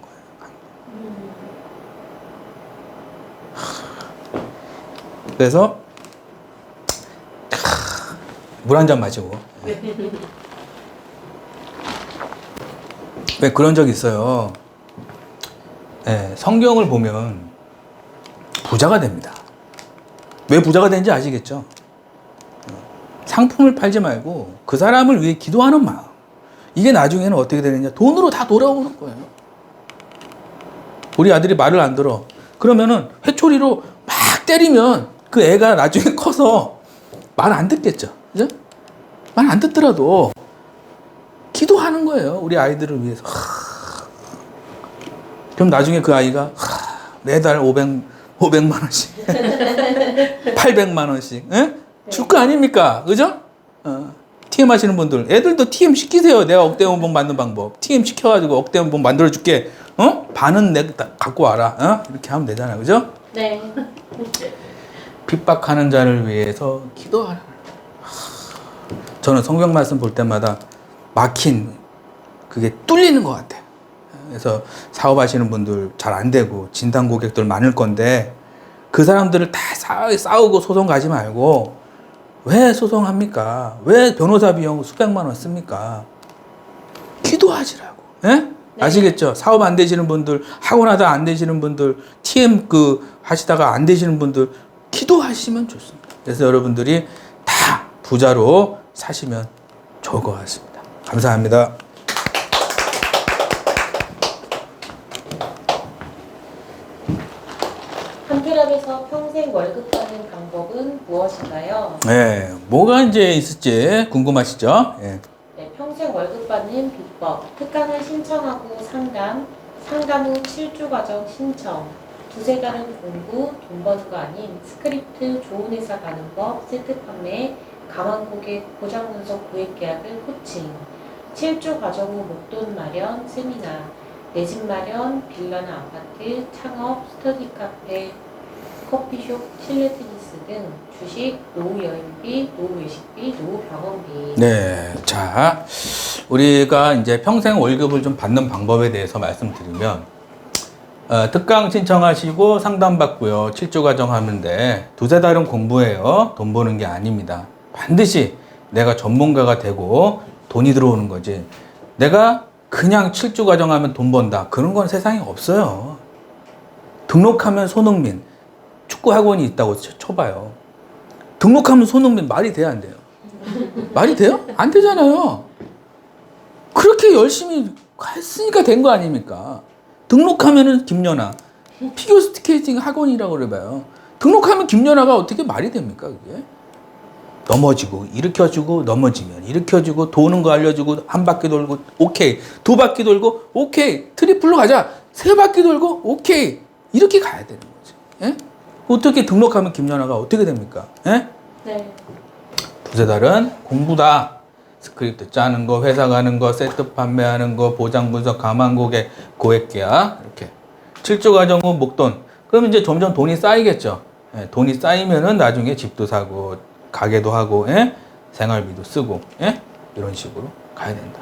그래서 물 한 잔 마시고. 왜 그런 적이 있어요. 네, 성경을 보면 부자가 됩니다. 왜 부자가 되는지 아시겠죠? 상품을 팔지 말고 그 사람을 위해 기도하는 마음. 이게 나중에는 어떻게 되느냐? 돈으로 다 돌아오는 거예요. 우리 아들이 말을 안 들어. 그러면은 회초리로 막 때리면 그 애가 나중에 커서 말 안 듣겠죠. 그죠? 말 안 듣더라도 기도하는 거예요. 우리 아이들을 위해서. 그럼 나중에 그 아이가 매달 500만 원씩 800만 원씩 줄 거 아닙니까? 그죠? TM 하시는 분들 애들도 TM 시키세요. 내가 억대원봉 만드는 방법 TM 시켜가지고 억대원봉 만들어줄게. 반은 내가 갖고 와라. 이렇게 하면 되잖아. 그죠? 네. 핍박하는 자를 위해서 기도하라. 저는 성경 말씀 볼 때마다 막힌 그게 뚫리는 것 같아요. 그래서 사업하시는 분들 잘 안 되고 진단 고객들 많을 건데 그 사람들을 다 싸우고 소송 가지 말고 왜 소송합니까? 왜 변호사 비용 수백만 원 씁니까? 기도하시라고. 예? 네. 아시겠죠? 사업 안 되시는 분들, 학원 하다 안 되시는 분들, TM 하시다가 안 되시는 분들, 기도하시면 좋습니다. 그래서 여러분들이 다 부자로 사시면 좋을 것 같습니다. 감사합니다. 한테랍에서 평생 월급 받는 방법은 무엇인가요? 네, 뭐가 이제 있을지 궁금하시죠? 예. 네, 평생 월급 받는 비법. 특강을 신청하고 상담, 상담 후 7주 과정 신청, 두세 달은 공부, 돈 버는 거 아닌 스크립트, 좋은 회사 가는 법, 세트 판매, 강한 고객, 보장 분석 고액 계약을 코칭, 7주 과정 후 목돈 마련, 세미나, 내 집 마련, 빌라나 아파트, 창업, 스터디 카페, 커피숍, 실내 테니스 등 주식, 노후 여행비, 노후 외식비, 노후 병원비. 네, 자, 우리가 이제 평생 월급을 좀 받는 방법에 대해서 말씀드리면, 특강 신청하시고 상담받고요. 7주 과정 하는데 두세 달은 공부해요. 돈 버는 게 아닙니다. 반드시 내가 전문가가 되고 돈이 들어오는 거지. 내가 그냥 7주 과정 하면 돈 번다. 그런 건 세상에 없어요. 등록하면 손흥민, 축구 학원이 있다고 쳐봐요. 등록하면 손흥민 말이 돼야 안 돼요? 말이 돼요? 안 되잖아요. 그렇게 열심히 했으니까 된 거 아닙니까? 등록하면은 김연아, 피겨 스케이팅 학원이라고 그래봐요. 등록하면 김연아가 어떻게 말이 됩니까, 그게? 넘어지고, 일으켜주고, 넘어지면, 일으켜주고, 도는 거 알려주고, 한 바퀴 돌고, 오케이. 두 바퀴 돌고, 오케이. 트리플로 가자. 세 바퀴 돌고, 오케이. 이렇게 가야 되는 거지. 예? 어떻게 등록하면 김연아가 어떻게 됩니까? 예? 네. 두세 달은 공부다. 스크립트 짜는 거, 회사 가는 거, 세트 판매하는 거, 보장 분석, 감한 고객, 고액 계약, 이렇게. 7주 과정 후 목돈. 그럼 이제 점점 돈이 쌓이겠죠. 예, 돈이 쌓이면은 나중에 집도 사고, 가게도 하고, 예? 생활비도 쓰고, 예? 이런 식으로 가야 된다.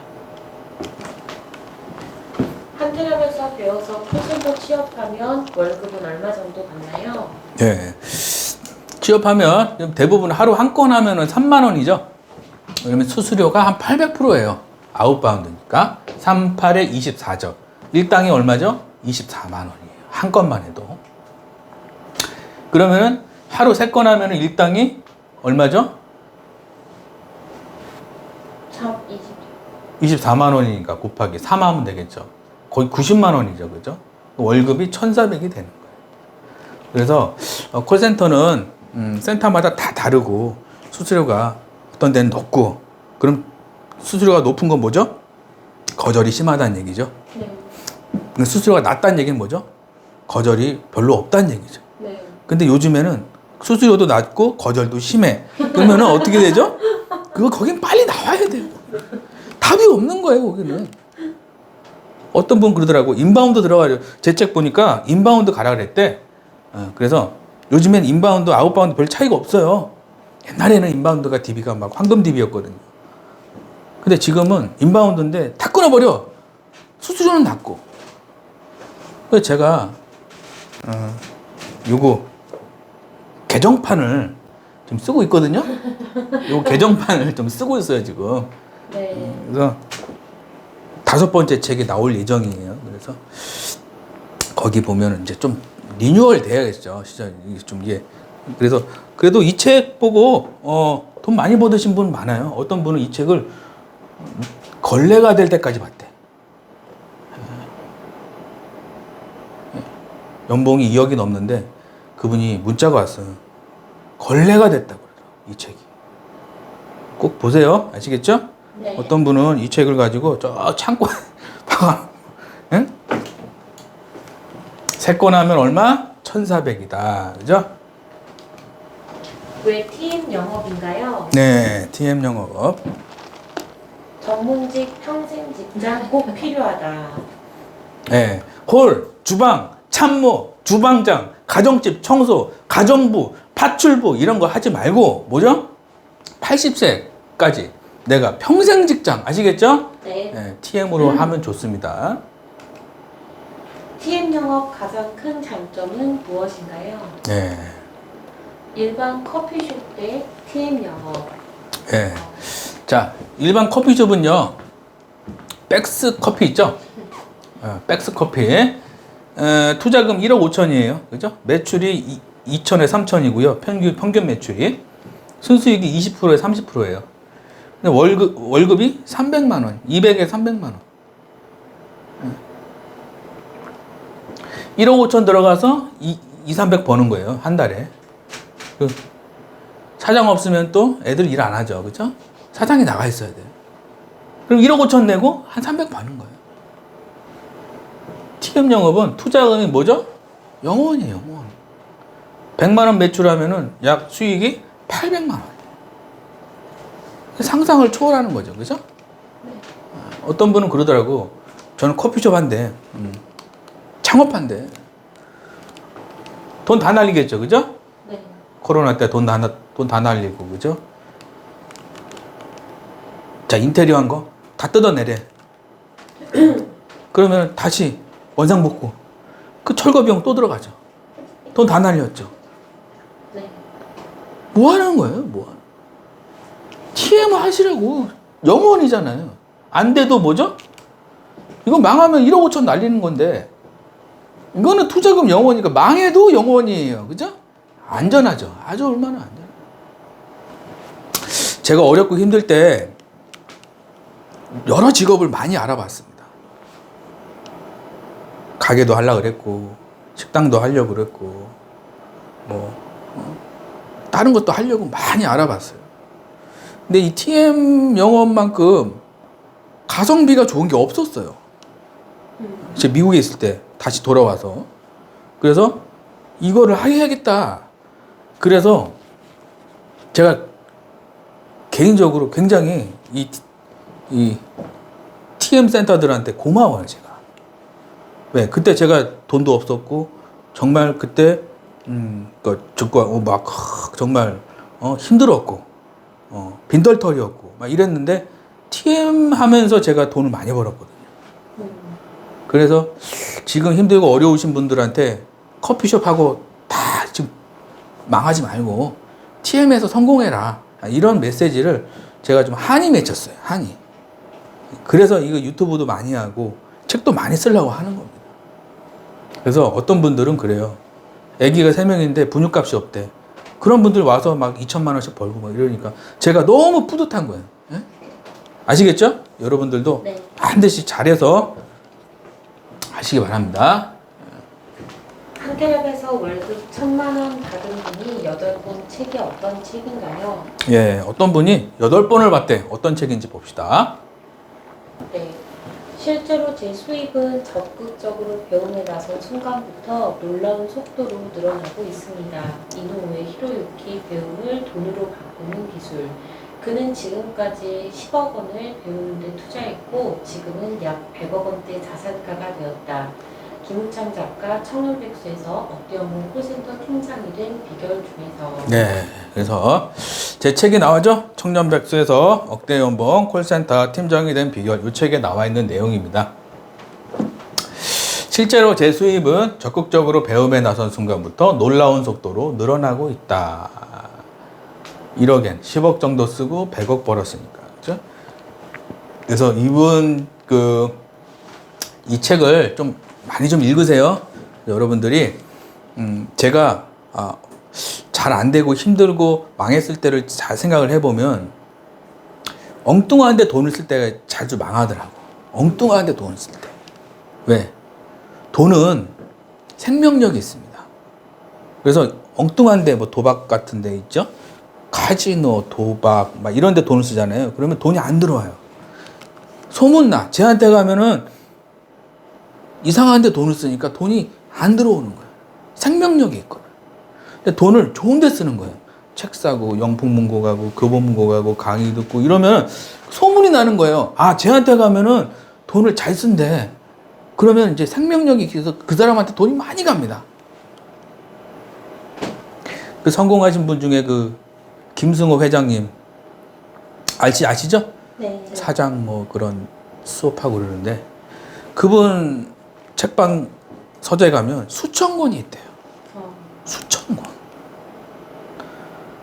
한테랍에서 배워서 콜센터 취업하면 월급은 얼마 정도 받나요? 예. 취업하면 대부분 하루 한 건 하면은 3만 원이죠. 왜냐면 수수료가 한 800%예요. 아웃바운드니까. 3, 8에 24죠. 일당이 얼마죠? 24만 원이에요. 한 건만 해도. 그러면은 하루 3건 하면은 일당이 얼마죠? 24만 원이니까 곱하기 3 하면 되겠죠. 거의 90만 원이죠. 그죠? 월급이 1,400이 되는 거예요. 그래서 콜센터는 센터마다 다 다르고 수수료가 어떤 데는 높고, 그럼 수수료가 높은 건 뭐죠? 거절이 심하다는 얘기죠. 네. 수수료가 낮다는 얘기는 뭐죠? 거절이 별로 없다는 얘기죠. 네. 근데 요즘에는 수수료도 낮고 거절도 심해. 그러면은 어떻게 되죠? 거긴 빨리 나와야 돼요. 답이 없는 거예요, 거기는. 어떤 분 그러더라고. 인바운드 들어가려. 제 책 보니까 인바운드 가라 그랬대. 그래서 요즘엔 인바운드, 아웃바운드 별 차이가 없어요. 옛날에는 인바운드가 DB가 막 황금 DB였거든요. 근데 지금은 인바운드인데 다 끊어버려. 수수료는 낮고. 그래서 제가 요거 개정판을 좀 쓰고 있거든요. 요 개정판을 좀 쓰고 있어요, 지금. 네. 그래서 5번째 책이 나올 예정이에요. 그래서 거기 보면 이제 좀 리뉴얼 돼야겠죠. 시절 좀 이게. 그래서 그래도 이 책 보고 돈 많이 받으신 분 많아요. 어떤 분은 이 책을 걸레가 될 때까지 봤대. 연봉이 2억이 넘는데 그분이 문자가 왔어요. 걸레가 됐다고 그러더라고요, 이 책이. 꼭 보세요. 아시겠죠? 네. 어떤 분은 이 책을 가지고 저 창고에 박아. 응? 3권 하면 얼마? 1,400이다. 그죠? 왜 TM 영업인가요? 네, TM 영업. 전문직 평생 직장 꼭 필요하다. 네, 홀, 주방, 참모, 주방장, 가정집, 청소, 가정부, 파출부 이런 거 하지 말고 뭐죠? 80세까지 내가 평생 직장 아시겠죠? 네. 네, TM으로 하면 좋습니다. TM 영업 가장 큰 장점은 무엇인가요? 네, 일반 커피숍 대 TM 영업. 네. 자, 일반 커피숍은요, 백스 커피 있죠? 백스커피. 투자금 1억 5천이에요. 그죠? 매출이 2천에 3천이고요. 평균 매출이. 순수익이 20%에 30%예요. 근데 월급이 300만 원. 200에 300만 원. 1억 5천 들어가서 300 버는 거예요. 한 달에. 사장 없으면 또 애들 일 안 하죠. 그죠? 사장이 나가 있어야 돼요. 그럼 1억 5천 내고 한 300 버는 거예요. TM 영업은 투자금이 뭐죠? 영원이에요, 영원. 100만 원 매출하면은 약 수익이 800만 원. 상상을 초월하는 거죠. 그죠? 어떤 분은 그러더라고. 저는 커피숍 한대. 창업한대. 돈 다 날리겠죠. 그죠? 네. 코로나 때 돈 다 날리고. 그죠? 자, 인테리어 한 거 다 뜯어내래. 그러면 다시 원상복구. 그 철거 비용 또 들어가죠. 돈 다 날렸죠. 네. 뭐 하는 거예요? 뭐 하는? TM 하시라고. 영원이잖아요. 안 돼도 뭐죠? 이거 망하면 1억 5천 날리는 건데, 이거는 투자금 영원이니까 망해도 영원이에요. 그죠? 안전하죠. 아주 얼마나 안전해요. 제가 어렵고 힘들 때 여러 직업을 많이 알아봤습니다. 가게도 하려고 그랬고, 식당도 하려고 그랬고, 다른 것도 하려고 많이 알아봤어요. 근데 이 TM 영업만큼 가성비가 좋은 게 없었어요. 제가 미국에 있을 때 다시 돌아와서. 그래서 이거를 해야겠다. 그래서 제가 개인적으로 굉장히 이 TM 센터들한테 고마워요, 제가. 왜? 그때 제가 돈도 없었고, 정말 그때, 정말, 힘들었고, 빈털터리였고, 막 이랬는데, TM 하면서 제가 돈을 많이 벌었거든요. 그래서 지금 힘들고 어려우신 분들한테 커피숍하고 다 지금 망하지 말고, TM에서 성공해라. 이런 메시지를 제가 좀 한이 맺혔어요, 한이. 그래서 이거 유튜브도 많이 하고, 책도 많이 쓰려고 하는 겁니다. 그래서 어떤 분들은 그래요. 아기가 3명인데 분유값이 없대. 그런 분들 와서 막 2천만 원씩 벌고 막 이러니까 제가 너무 뿌듯한 거예요. 예? 아시겠죠? 여러분들도 네. 반드시 잘해서 하시기 바랍니다. 한겨랩에서 월급 1,000만 원 받은 분이 8권 책이 어떤 책인가요? 예, 어떤 분이 8번을 봤대. 어떤 책인지 봅시다. 네. 실제로 제 수입은 적극적으로 배움에 나선 순간부터 놀라운 속도로 늘어나고 있습니다. 이노우의 히로유키 배움을 돈으로 바꾸는 기술. 그는 지금까지 10억 원을 배우는 데 투자했고 지금은 약 100억 원대 자산가가 되었다. 김우창 작가 청년백수에서 억대어문 콜센터 팀장이 된 비결 중에서 네, 그래서 제 책이 나와죠. 청년백수에서 억대연봉 콜센터 팀장이 된 비결. 이 책에 나와 있는 내용입니다. 실제로 제 수입은 적극적으로 배움에 나선 순간부터 놀라운 속도로 늘어나고 있다. 1억엔 10억 정도 쓰고 100억 벌었으니까. 그죠? 그래서 이분 이 책을 좀 많이 좀 읽으세요. 여러분들이 제가 잘 안 되고 힘들고 망했을 때를 잘 생각을 해보면 엉뚱한 데 돈을 쓸 때가 자주 망하더라고. 엉뚱한 데 돈을 쓸 때. 왜? 돈은 생명력이 있습니다. 그래서 엉뚱한 데 뭐 도박 같은 데 있죠? 카지노, 도박 막 이런 데 돈을 쓰잖아요. 그러면 돈이 안 들어와요. 소문나. 쟤한테 가면은 이상한 데 돈을 쓰니까 돈이 안 들어오는 거예요. 생명력이 있거든. 근데 돈을 좋은 데 쓰는 거예요. 책 사고, 영풍문고 가고, 교보문고 가고, 강의 듣고 이러면 소문이 나는 거예요. 아, 쟤한테 가면은 돈을 잘 쓴대. 그러면 이제 생명력이 있어서 그 사람한테 돈이 많이 갑니다. 그 성공하신 분 중에 김승호 회장님 아시죠? 네. 사장 뭐 그런 수업하고 그러는데 그분 책방 서재 가면 수천 권이 있대요. 수천 권.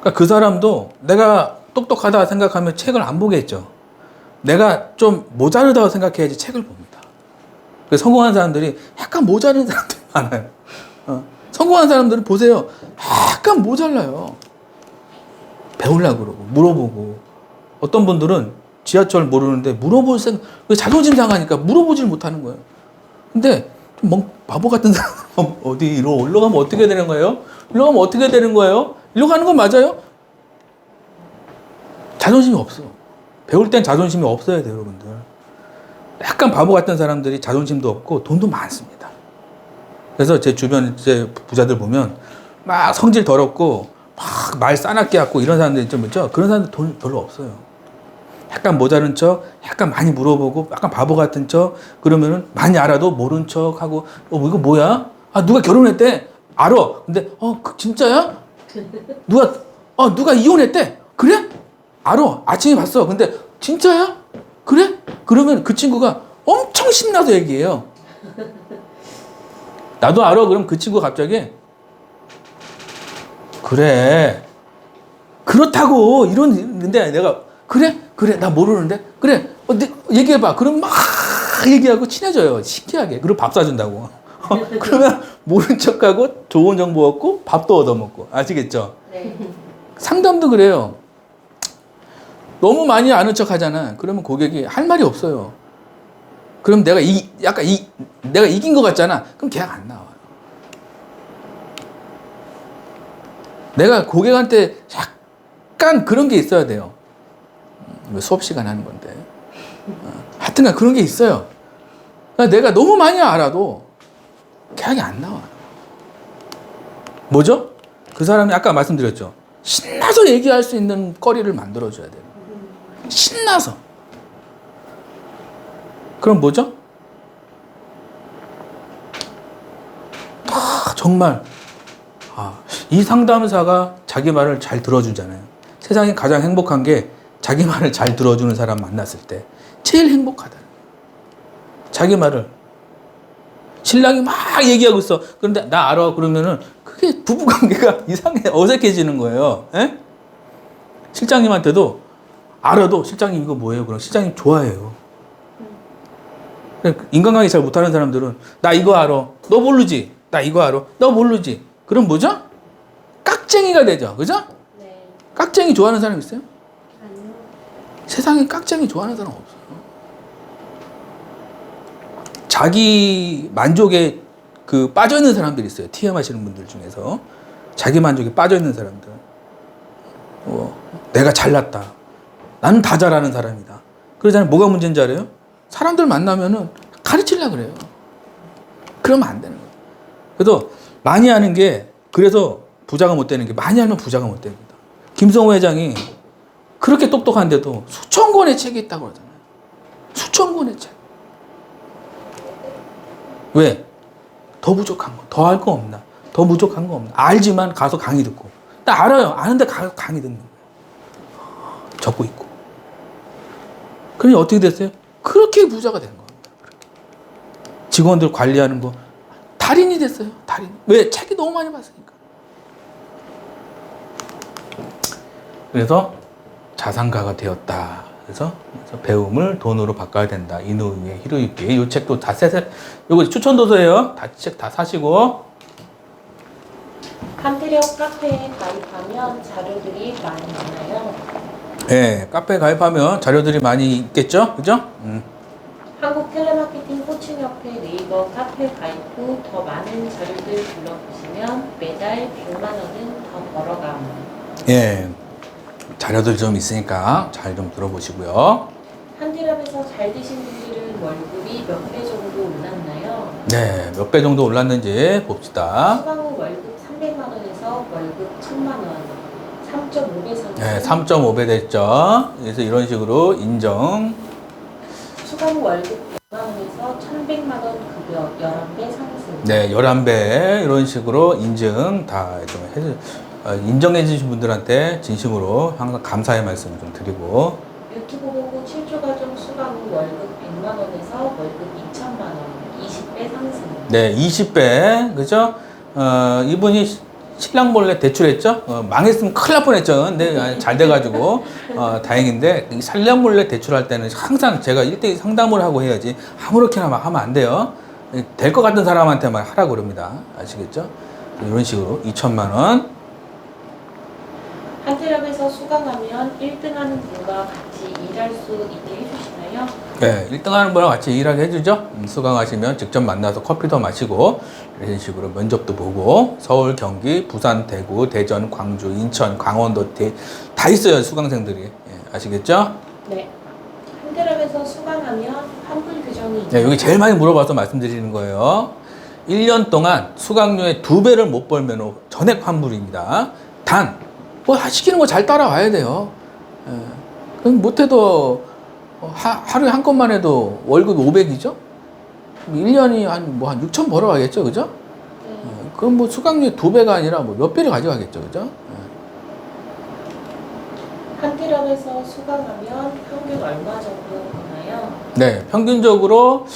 그러니까 그 사람도 내가 똑똑하다 생각하면 책을 안 보겠죠. 내가 좀 모자르다고 생각해야지 책을 봅니다. 그래서 성공한 사람들이 약간 모자른 사람들이 많아요. 성공한 사람들은 보세요. 약간 모자라요. 배우려고 그러고, 물어보고. 어떤 분들은 지하철 모르는데 물어볼 생각, 자존심 상하니까 물어보질 못하는 거예요. 근데 좀 바보 같은 사람, 어디로 올라가면 어떻게 되는 거예요? 일로 가면 어떻게 되는 거예요? 일로 가는 건 맞아요? 자존심이 없어. 배울 땐 자존심이 없어야 돼요, 여러분들. 약간 바보 같은 사람들이 자존심도 없고 돈도 많습니다. 그래서 제 주변 제 부자들 보면 막 성질 더럽고 막 말 싸납게 하고 이런 사람들 좀 있죠? 그런 사람들 돈 별로 없어요. 약간 모자른 척, 약간 많이 물어보고, 약간 바보 같은 척, 그러면은 많이 알아도 모른 척 하고, 이거 뭐야? 아, 누가 결혼했대? 알아. 근데, 진짜야? 누가 이혼했대? 그래? 알아. 아침에 봤어. 근데, 진짜야? 그래? 그러면 그 친구가 엄청 신나서 얘기해요. 나도 알아. 그럼 그 친구가 갑자기, 그래. 그렇다고. 이런데 내가, 그래? 나 모르는데? 그래. 얘기해봐. 그럼 막 얘기하고 친해져요. 신기하게. 그리고 밥 사준다고. 그러면 모른 척하고 좋은 정보 얻고 밥도 얻어먹고. 아시겠죠? 네. 상담도 그래요. 너무 많이 아는 척 하잖아. 그러면 고객이 할 말이 없어요. 그럼 내가 내가 이긴 것 같잖아. 그럼 계약 안 나와요. 내가 고객한테 약간 그런 게 있어야 돼요. 수업 시간에 하는 건데. 하여튼간 그런 게 있어요. 그러니까 내가 너무 많이 알아도 계약이 안 나와요. 뭐죠? 그 사람이 아까 말씀드렸죠. 신나서 얘기할 수 있는 거리를 만들어줘야 돼요. 신나서. 그럼 뭐죠? 정말 이 상담사가 자기 말을 잘 들어주잖아요. 세상에 가장 행복한 게 자기 말을 잘 들어주는 사람 만났을 때 제일 행복하다. 자기 말을. 신랑이 막 얘기하고 있어. 그런데 나 알아. 그러면은 그게 부부관계가 이상해. 어색해지는 거예요. 에? 실장님한테도 알아도 실장님 이거 뭐예요? 그럼 실장님 좋아해요. 인간관계 잘 못하는 사람들은 나 이거 알아. 너 모르지? 나 이거 알아. 너 모르지? 그럼 뭐죠? 깍쟁이가 되죠. 그죠? 네. 깍쟁이 좋아하는 사람 있어요? 아니요. 세상에 깍쟁이 좋아하는 사람 없어요. 자기 만족에 빠져있는 사람들이 있어요. TM 하시는 분들 중에서. 자기 만족에 빠져있는 사람들. 내가 잘났다. 나는 다 잘하는 사람이다. 그러잖아요. 뭐가 문제인지 알아요? 사람들 만나면은 가르치려고 그래요. 그러면 안 되는 거예요. 그래서 많이 하는 게, 그래서 부자가 못 되는 게, 많이 하면 부자가 못 됩니다. 김성호 회장이 그렇게 똑똑한데도 수천 권의 책이 있다고 그러잖아요. 수천 권의 책. 왜? 더 부족한 거, 더 할 거 없나? 더 부족한 거 없나? 알지만 가서 강의 듣고. 나 알아요. 아는데 가서 강의 듣는 거예요. 적고 있고. 그러니 어떻게 됐어요? 그렇게 부자가 된 겁니다. 그렇게. 직원들 관리하는 거 달인이 됐어요. 달인. 왜? 책이 너무 많이 봤으니까. 그래서 자산가가 되었다. 그래서 배움을 돈으로 바꿔야 된다. 이노우에 히로유키. 이 책도 다 요거 추천 도서예요. 다 책 다 사시고. 한태력 카페에 가입하면 자료들이 많이 있나요? 네, 카페 가입하면 자료들이 많이 있겠죠? 그죠? 한국 텔레마케팅 코칭협회 네이버 카페 가입 후 더 많은 자료들 불러보시면 매달 100만 원은 더 벌어감. 예. 자료들 좀 있으니까 잘 좀 들어보시고요. 한디랍에서 잘 되신 분들은 월급이 몇 배 정도 올랐나요? 네, 몇 배 정도 올랐는지 봅시다. 수강 후 월급 300만 원에서 월급 1000만 원, 3.5배 상승. 네, 3.5배 됐죠. 그래서 이런 식으로 인정. 수강 후 월급 100만 원에서 1100만 원 급여 11배 상승. 네, 11배 이런 식으로 인증 다 좀 인정해 주신 분들한테 진심으로 항상 감사의 말씀을 좀 드리고. 유튜브 보고 7조 과정 수강 후 월급 100만 원에서 월급 2천만 원, 20배 상승. 네, 20배. 그죠? 이분이 신랑 몰래 대출했죠. 망했으면 큰일 날 뻔했죠. 근데 잘 돼가지고 다행인데 이 신랑 몰래 대출할 때는 항상 제가 1대1 상담을 하고 해야지 아무렇게나 막 하면 안 돼요. 될 것 같은 사람한테만 하라고 그럽니다. 아시겠죠? 이런 식으로 2천만 원. 한테랩에서 수강하면 1등하는 분과 같이 일할 수 있게 해주시나요? 네, 1등 하는 분랑 같이 일하게 해주죠. 수강하시면 직접 만나서 커피도 마시고 이런 식으로 면접도 보고 서울, 경기, 부산, 대구, 대전, 광주, 인천, 강원도 다 있어요. 수강생들이. 예, 아시겠죠? 네. 한테랩에서 수강하면 환불 규정이 네, 여기 제일 많이 물어봐서 말씀드리는 거예요. 1년 동안 수강료의 2배를 못 벌면 전액 환불입니다. 단, 뭐 시키는 거 잘 따라와야 돼요. 예. 그럼 못해도 하루에 한 건만 해도 월급이 500이죠? 1년이 한 6천 벌어가겠죠, 그죠? 그럼 뭐 수강료 2배가 아니라 뭐 몇 배를 가져가겠죠, 그죠? 한테랩에서 수강하면 평균 얼마 정도 버나요? 네, 평균적으로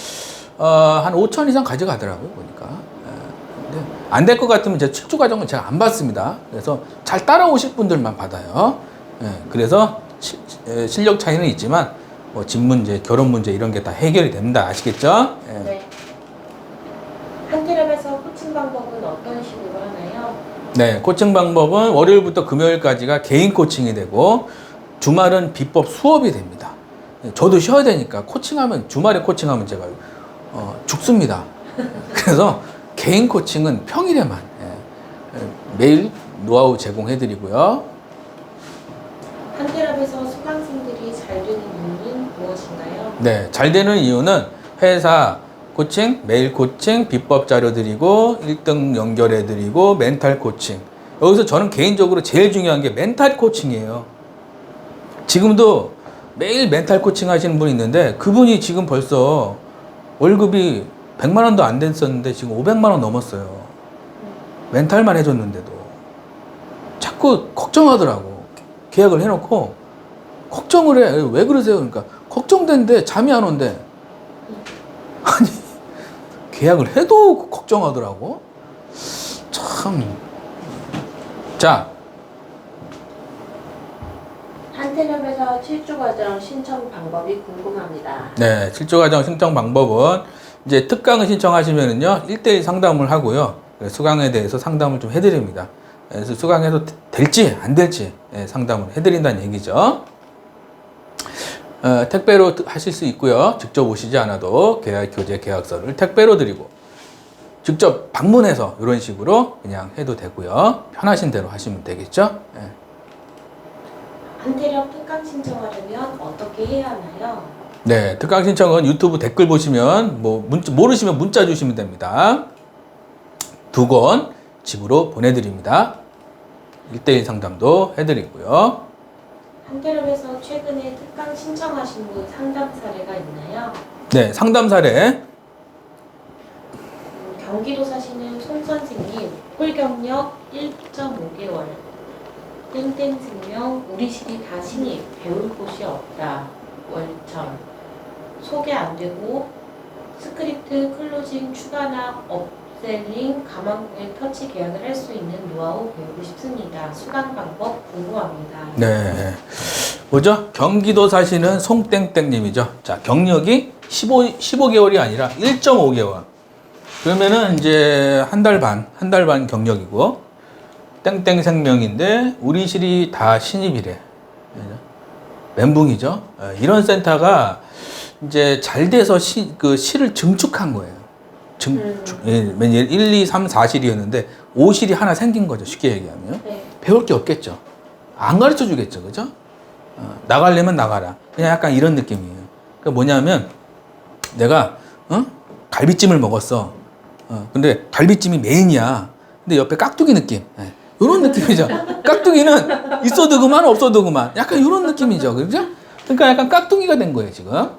한 5천 이상 가져가더라고요, 보니까. 근데 안 될 것 같으면 제가 출조 과정은 제가 안 받습니다. 그래서 잘 따라오실 분들만 받아요. 그래서 실력 차이는 있지만 뭐 집 문제, 결혼 문제 이런 게 다 해결이 됩니다. 아시겠죠? 네. 한테랩에서 코칭 방법은 어떤 식으로 하나요? 네, 코칭 방법은 월요일부터 금요일까지가 개인 코칭이 되고 주말은 비법 수업이 됩니다. 저도 쉬어야 되니까 코칭하면 주말에 코칭하면 제가 죽습니다. 그래서 개인 코칭은 평일에만 매일 노하우 제공해드리고요. 한테랩에서 수강생들이 잘 되는 이유는 무엇인가요? 네, 잘 되는 이유는 회사 코칭, 메일 코칭, 비법 자료 드리고 1등 연결해 드리고 멘탈 코칭. 여기서 저는 개인적으로 제일 중요한 게 멘탈 코칭이에요. 지금도 매일 멘탈 코칭 하시는 분이 있는데 그분이 지금 벌써 월급이 100만 원도 안 됐었는데 지금 500만 원 넘었어요. 멘탈만 해줬는데도 자꾸 걱정하더라고. 계약을 해놓고 걱정을 해. 왜 그러세요? 그러니까 걱정된데 잠이 안 온대. 아니 계약을 해도 걱정하더라고. 참. 자, 한테랩에서 7주 과정 신청 방법이 궁금합니다. 네, 실조과정 신청 방법은 이제 특강을 신청하시면은요 1대1 상담을 하고요. 수강에 대해서 상담을 좀 해드립니다. 그래서 수강해도 될지 안 될지 상담을 해드린다는 얘기죠. 택배로 하실 수 있고요. 직접 오시지 않아도 계약 교재 계약서를 택배로 드리고 직접 방문해서 이런 식으로 그냥 해도 되고요. 편하신 대로 하시면 되겠죠. 한테랩 특강 신청하려면 어떻게 해야 하나요? 네, 특강 신청은 유튜브 댓글 보시면 모르시면 문자 주시면 됩니다. 2권 집으로 보내드립니다. 1대1 상담도 해드리고요. 한테랩에서 최근에 특강 신청하신 분 상담 사례가 있나요? 네, 상담 사례. 경기도 사시는 손 선생님, 홀경력 1.5개월, 땡땡생명, 우리 시리 다 신입, 배울 곳이 없다, 월천, 소개 안 되고, 스크립트, 클로징, 추가나 업셀링, 가망고객 터치 계약을 할 수 있는 노하우 배우고 싶습니다. 수강 방법 궁금합니다. 네. 뭐죠? 경기도 사시는 송땡땡님이죠. 자, 경력이 15개월이 아니라 1.5개월. 그러면은 이제 한 달 반 경력이고, 땡땡 생명인데, 우리 실이 다 신입이래. 멘붕이죠. 이런 센터가 이제 잘 돼서 그 실을 증축한 거예요. 1, 2, 3, 4실이었는데 5실이 하나 생긴 거죠. 쉽게 얘기하면. 네. 배울 게 없겠죠. 안 가르쳐 주겠죠. 그죠? 나가려면 나가라. 그냥 약간 이런 느낌이에요. 그러니까 뭐냐면 내가 갈비찜을 먹었어. 근데 갈비찜이 메인이야. 근데 옆에 깍두기 느낌. 이런 느낌이죠. 깍두기는 있어도 그만 없어도 그만. 약간 이런 느낌이죠. 그죠? 그러니까 약간 깍두기가 된 거예요, 지금.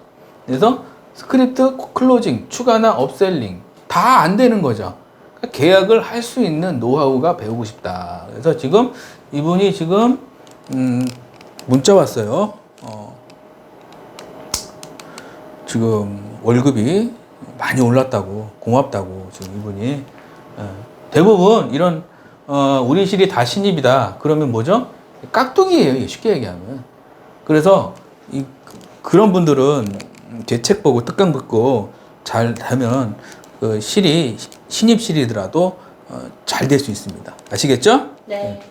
그래서 스크립트, 클로징, 추가나 업셀링 다 안 되는 거죠. 그러니까 계약을 할 수 있는 노하우가 배우고 싶다. 그래서 지금 이분이 지금 문자 왔어요. 지금 월급이 많이 올랐다고 고맙다고 지금 이분이 대부분 이런 우리 실이 다 신입이다. 그러면 뭐죠? 깍두기예요. 이게 쉽게 얘기하면. 그래서 그런 분들은 제 책 보고 특강 듣고 잘 하면 그 실이 신입 실이더라도 잘 될 수 있습니다. 아시겠죠? 네.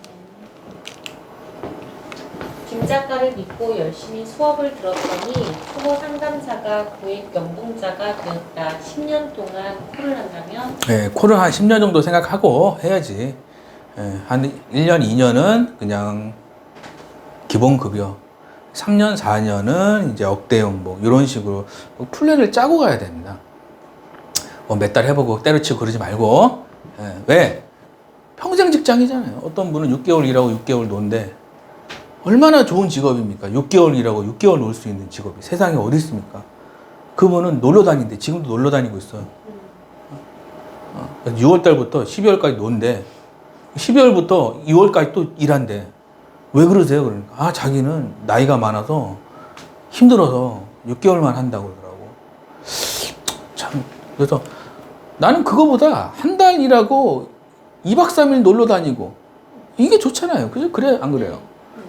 김 작가를 믿고 열심히 수업을 들었더니 초보 상담사가 고액 연봉자가 되었다. 10년 동안 콜을 한다면 네, 콜을 한 10년 정도 생각하고 해야지. 한 1년, 2년은 그냥 기본급여. 3년, 4년은 이제 억대 연봉. 이런 식으로 플랜을 짜고 가야 됩니다. 몇 달 해보고 때려치고 그러지 말고. 왜? 평생 직장이잖아요. 어떤 분은 6개월 일하고 6개월 논데 얼마나 좋은 직업입니까? 6개월 일하고 6개월 놀 수 있는 직업이 세상에 어디 있습니까? 그분은 놀러 다니는데 지금도 놀러 다니고 있어요. 6월 달부터 12월까지 논데 12월부터 2월까지 또 일한대. 왜 그러세요? 그러니까 자기는 나이가 많아서 힘들어서 6개월만 한다고 그러더라고. 참 그래서 나는 그거보다 한 달 일하고 2박 3일 놀러 다니고 이게 좋잖아요. 그죠? 그래 안 그래요?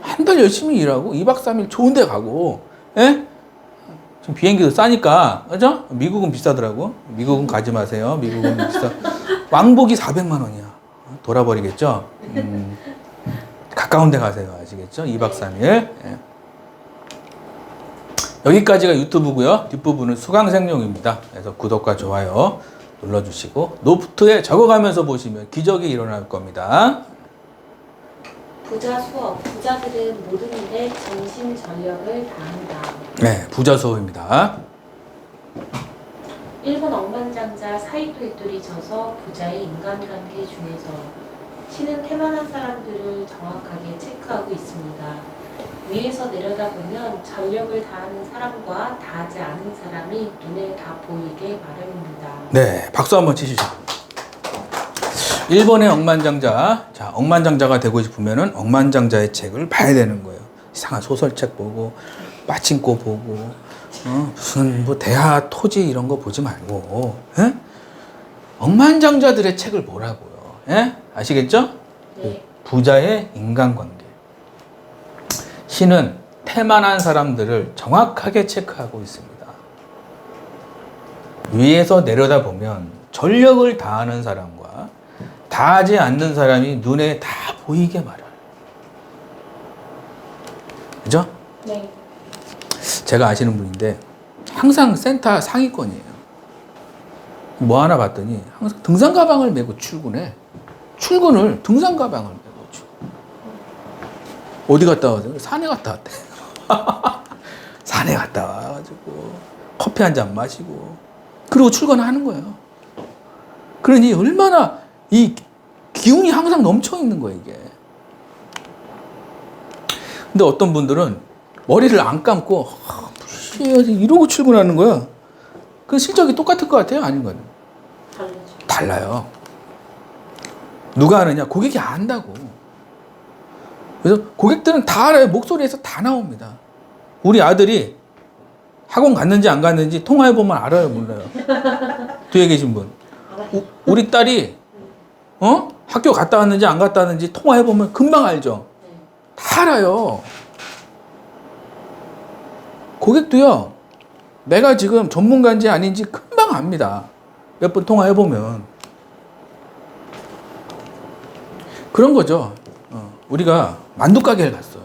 한 달 열심히 일하고 2박 3일 좋은 데 가고, 예? 지금 비행기도 싸니까, 그죠? 미국은 비싸더라고. 미국은 가지 마세요. 미국은 비싸. 왕복이 400만 원이야. 돌아버리겠죠? 가까운 데 가세요. 아시겠죠? 2박 3일. 예. 여기까지가 유튜브고요. 뒷부분은 수강생용입니다. 그래서 구독과 좋아요 눌러주시고 노트에 적어가면서 보시면 기적이 일어날 겁니다. 부자 수업. 부자들은 모든 일에 전심 전력을 다한다. 네, 부자 수업입니다. 일본 억만장자 사이토이토리 저서 부자의 인간관계 중에서 신은 태만한 사람들을 정확하게 체크하고 있습니다. 위에서 내려다보면 전력을 다하는 사람과 다하지 않은 사람이 눈에 다 보이게 마련입니다. 네, 박수 한번 치시죠. 일본의 억만장자. 자, 억만장자가 되고 싶으면은 억만장자의 책을 봐야 되는 거예요. 이상한 소설책 보고, 빠친코 보고, 무슨 뭐 대하 토지 이런 거 보지 말고, 예? 억만장자들의 책을 보라고요. 예? 아시겠죠? 네. 부자의 인간관계. 신은 태만한 사람들을 정확하게 체크하고 있습니다. 위에서 내려다보면 전력을 다하는 사람과 다하지 않는 사람이 눈에 다 보이게 말해요. 그죠? 네. 제가 아시는 분인데 항상 센터 상위권이에요. 뭐 하나 봤더니 항상 등산 가방을 메고 출근해. 출근을 등산 가방을 메고 어디 갔다 와서 산에 갔다 왔대. 산에 갔다 와가지고 커피 한 잔 마시고 그리고 출근하는 거예요. 그러니 얼마나 이 기운이 항상 넘쳐 있는 거예요, 이게. 근데 어떤 분들은 머리를 안 감고 무시해야지 이러고 출근하는 거야. 그 실적이 똑같을 것 같아요, 아닌가요? 다르죠. 달라요. 누가 아느냐? 고객이 안다고. 그래서 고객들은 다 알아요. 목소리에서 다 나옵니다. 우리 아들이 학원 갔는지 안 갔는지 통화해보면 알아요, 몰라요? 뒤에 계신 분. 우리 딸이 학교 갔다 왔는지 안 갔다 왔는지 통화해보면 금방 알죠? 다 알아요. 고객도요, 내가 지금 전문가인지 아닌지 금방 압니다. 몇 번 통화해보면. 그런 거죠. 우리가 만두가게를 갔어요.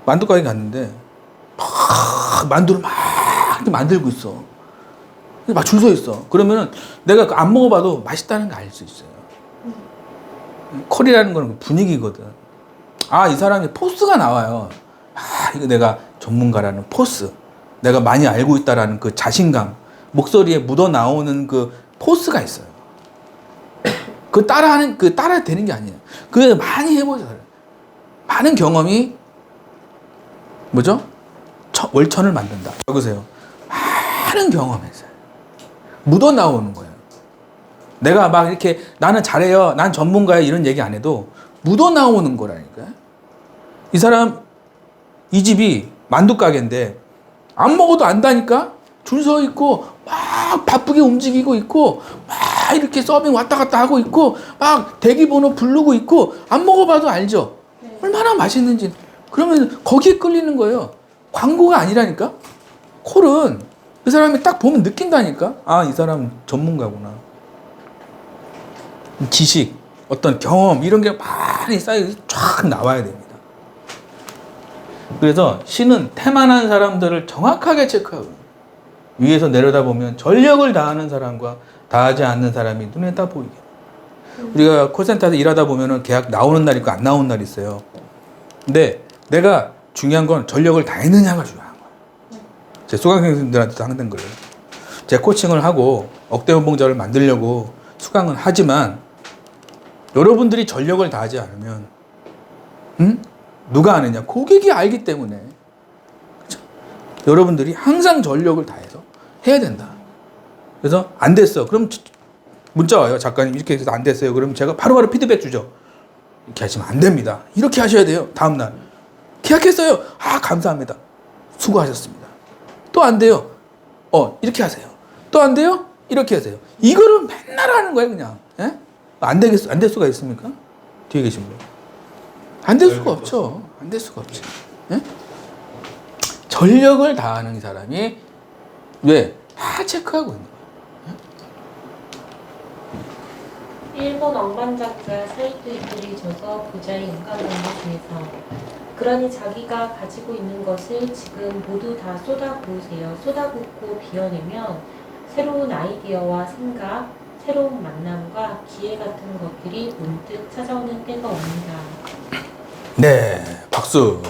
만두가게 갔는데, 막 만두를 막 이렇게 만들고 있어. 막 줄 서 있어. 그러면은 내가 안 먹어봐도 맛있다는 거 알 수 있어요. 콜이라는 거는 분위기거든. 이 사람이 포스가 나와요. 이거 내가 전문가라는 포스. 내가 많이 알고 있다라는 그 자신감. 목소리에 묻어 나오는 그 포스가 있어요. 따라 되는 게 아니에요. 그 많이 해보자. 많은 경험이 뭐죠? 월천을 만든다. 적으세요. 많은 경험에서 묻어 나오는 거예요. 내가 막 이렇게 나는 잘해요, 난 전문가야 이런 얘기 안 해도 묻어 나오는 거라니까요. 이 사람 이 집이 만두 가게인데 안 먹어도 안다니까. 줄 서 있고 막 바쁘게 움직이고 있고 막 막 이렇게 서빙 왔다 갔다 하고 있고 막 대기번호 부르고 있고 안 먹어봐도 알죠. 네. 얼마나 맛있는지. 그러면 거기에 끌리는 거예요. 광고가 아니라니까. 콜은 그 사람이 딱 보면 느낀다니까. 아, 이 사람 전문가구나. 지식, 어떤 경험 이런 게 많이 쌓여 쫙 나와야 됩니다. 그래서 신은 태만한 사람들을 정확하게 체크하고 위에서 내려다보면 전력을 다하는 사람과 다하지 않는 사람이 눈에 다 보이게. 우리가 콜센터에서 일하다 보면은 계약 나오는 날 있고 안 나오는 날 있어요. 근데 내가 중요한 건 전력을 다했느냐가 중요한 거예요. 제 수강생들한테도 하는 거예요. 제 코칭을 하고 억대 연봉자를 만들려고 수강은 하지만 여러분들이 전력을 다하지 않으면 누가 아느냐? 고객이 알기 때문에. 그렇죠? 여러분들이 항상 전력을 다해서 해야 된다. 그래서 안 됐어. 그럼 문자 와요. 작가님 이렇게 해서 안 됐어요. 그럼 제가 바로바로 피드백 주죠. 이렇게 하시면 안 됩니다. 이렇게 하셔야 돼요. 다음날. 계약했어요. 아, 감사합니다. 수고하셨습니다. 또 안 돼요. 이렇게 하세요. 또 안 돼요? 이렇게 하세요. 이거를 맨날 하는 거예요, 그냥. 예? 안 될 수가 있습니까? 뒤에 계신 분. 안 될 수가 없죠. 안 될 수가 없지. 예? 전력을 다하는 사람이 왜? 다 체크하고 있는 거예요. 일본 억만장자 사이토 이토리저서 부자의 인간관계 중에서 그러니 자기가 가지고 있는 것을 지금 모두 다 쏟아부으세요. 쏟아붓고 비워내면 새로운 아이디어와 생각, 새로운 만남과 기회 같은 것들이 문득 찾아오는 때가 옵니다. 네, 박수.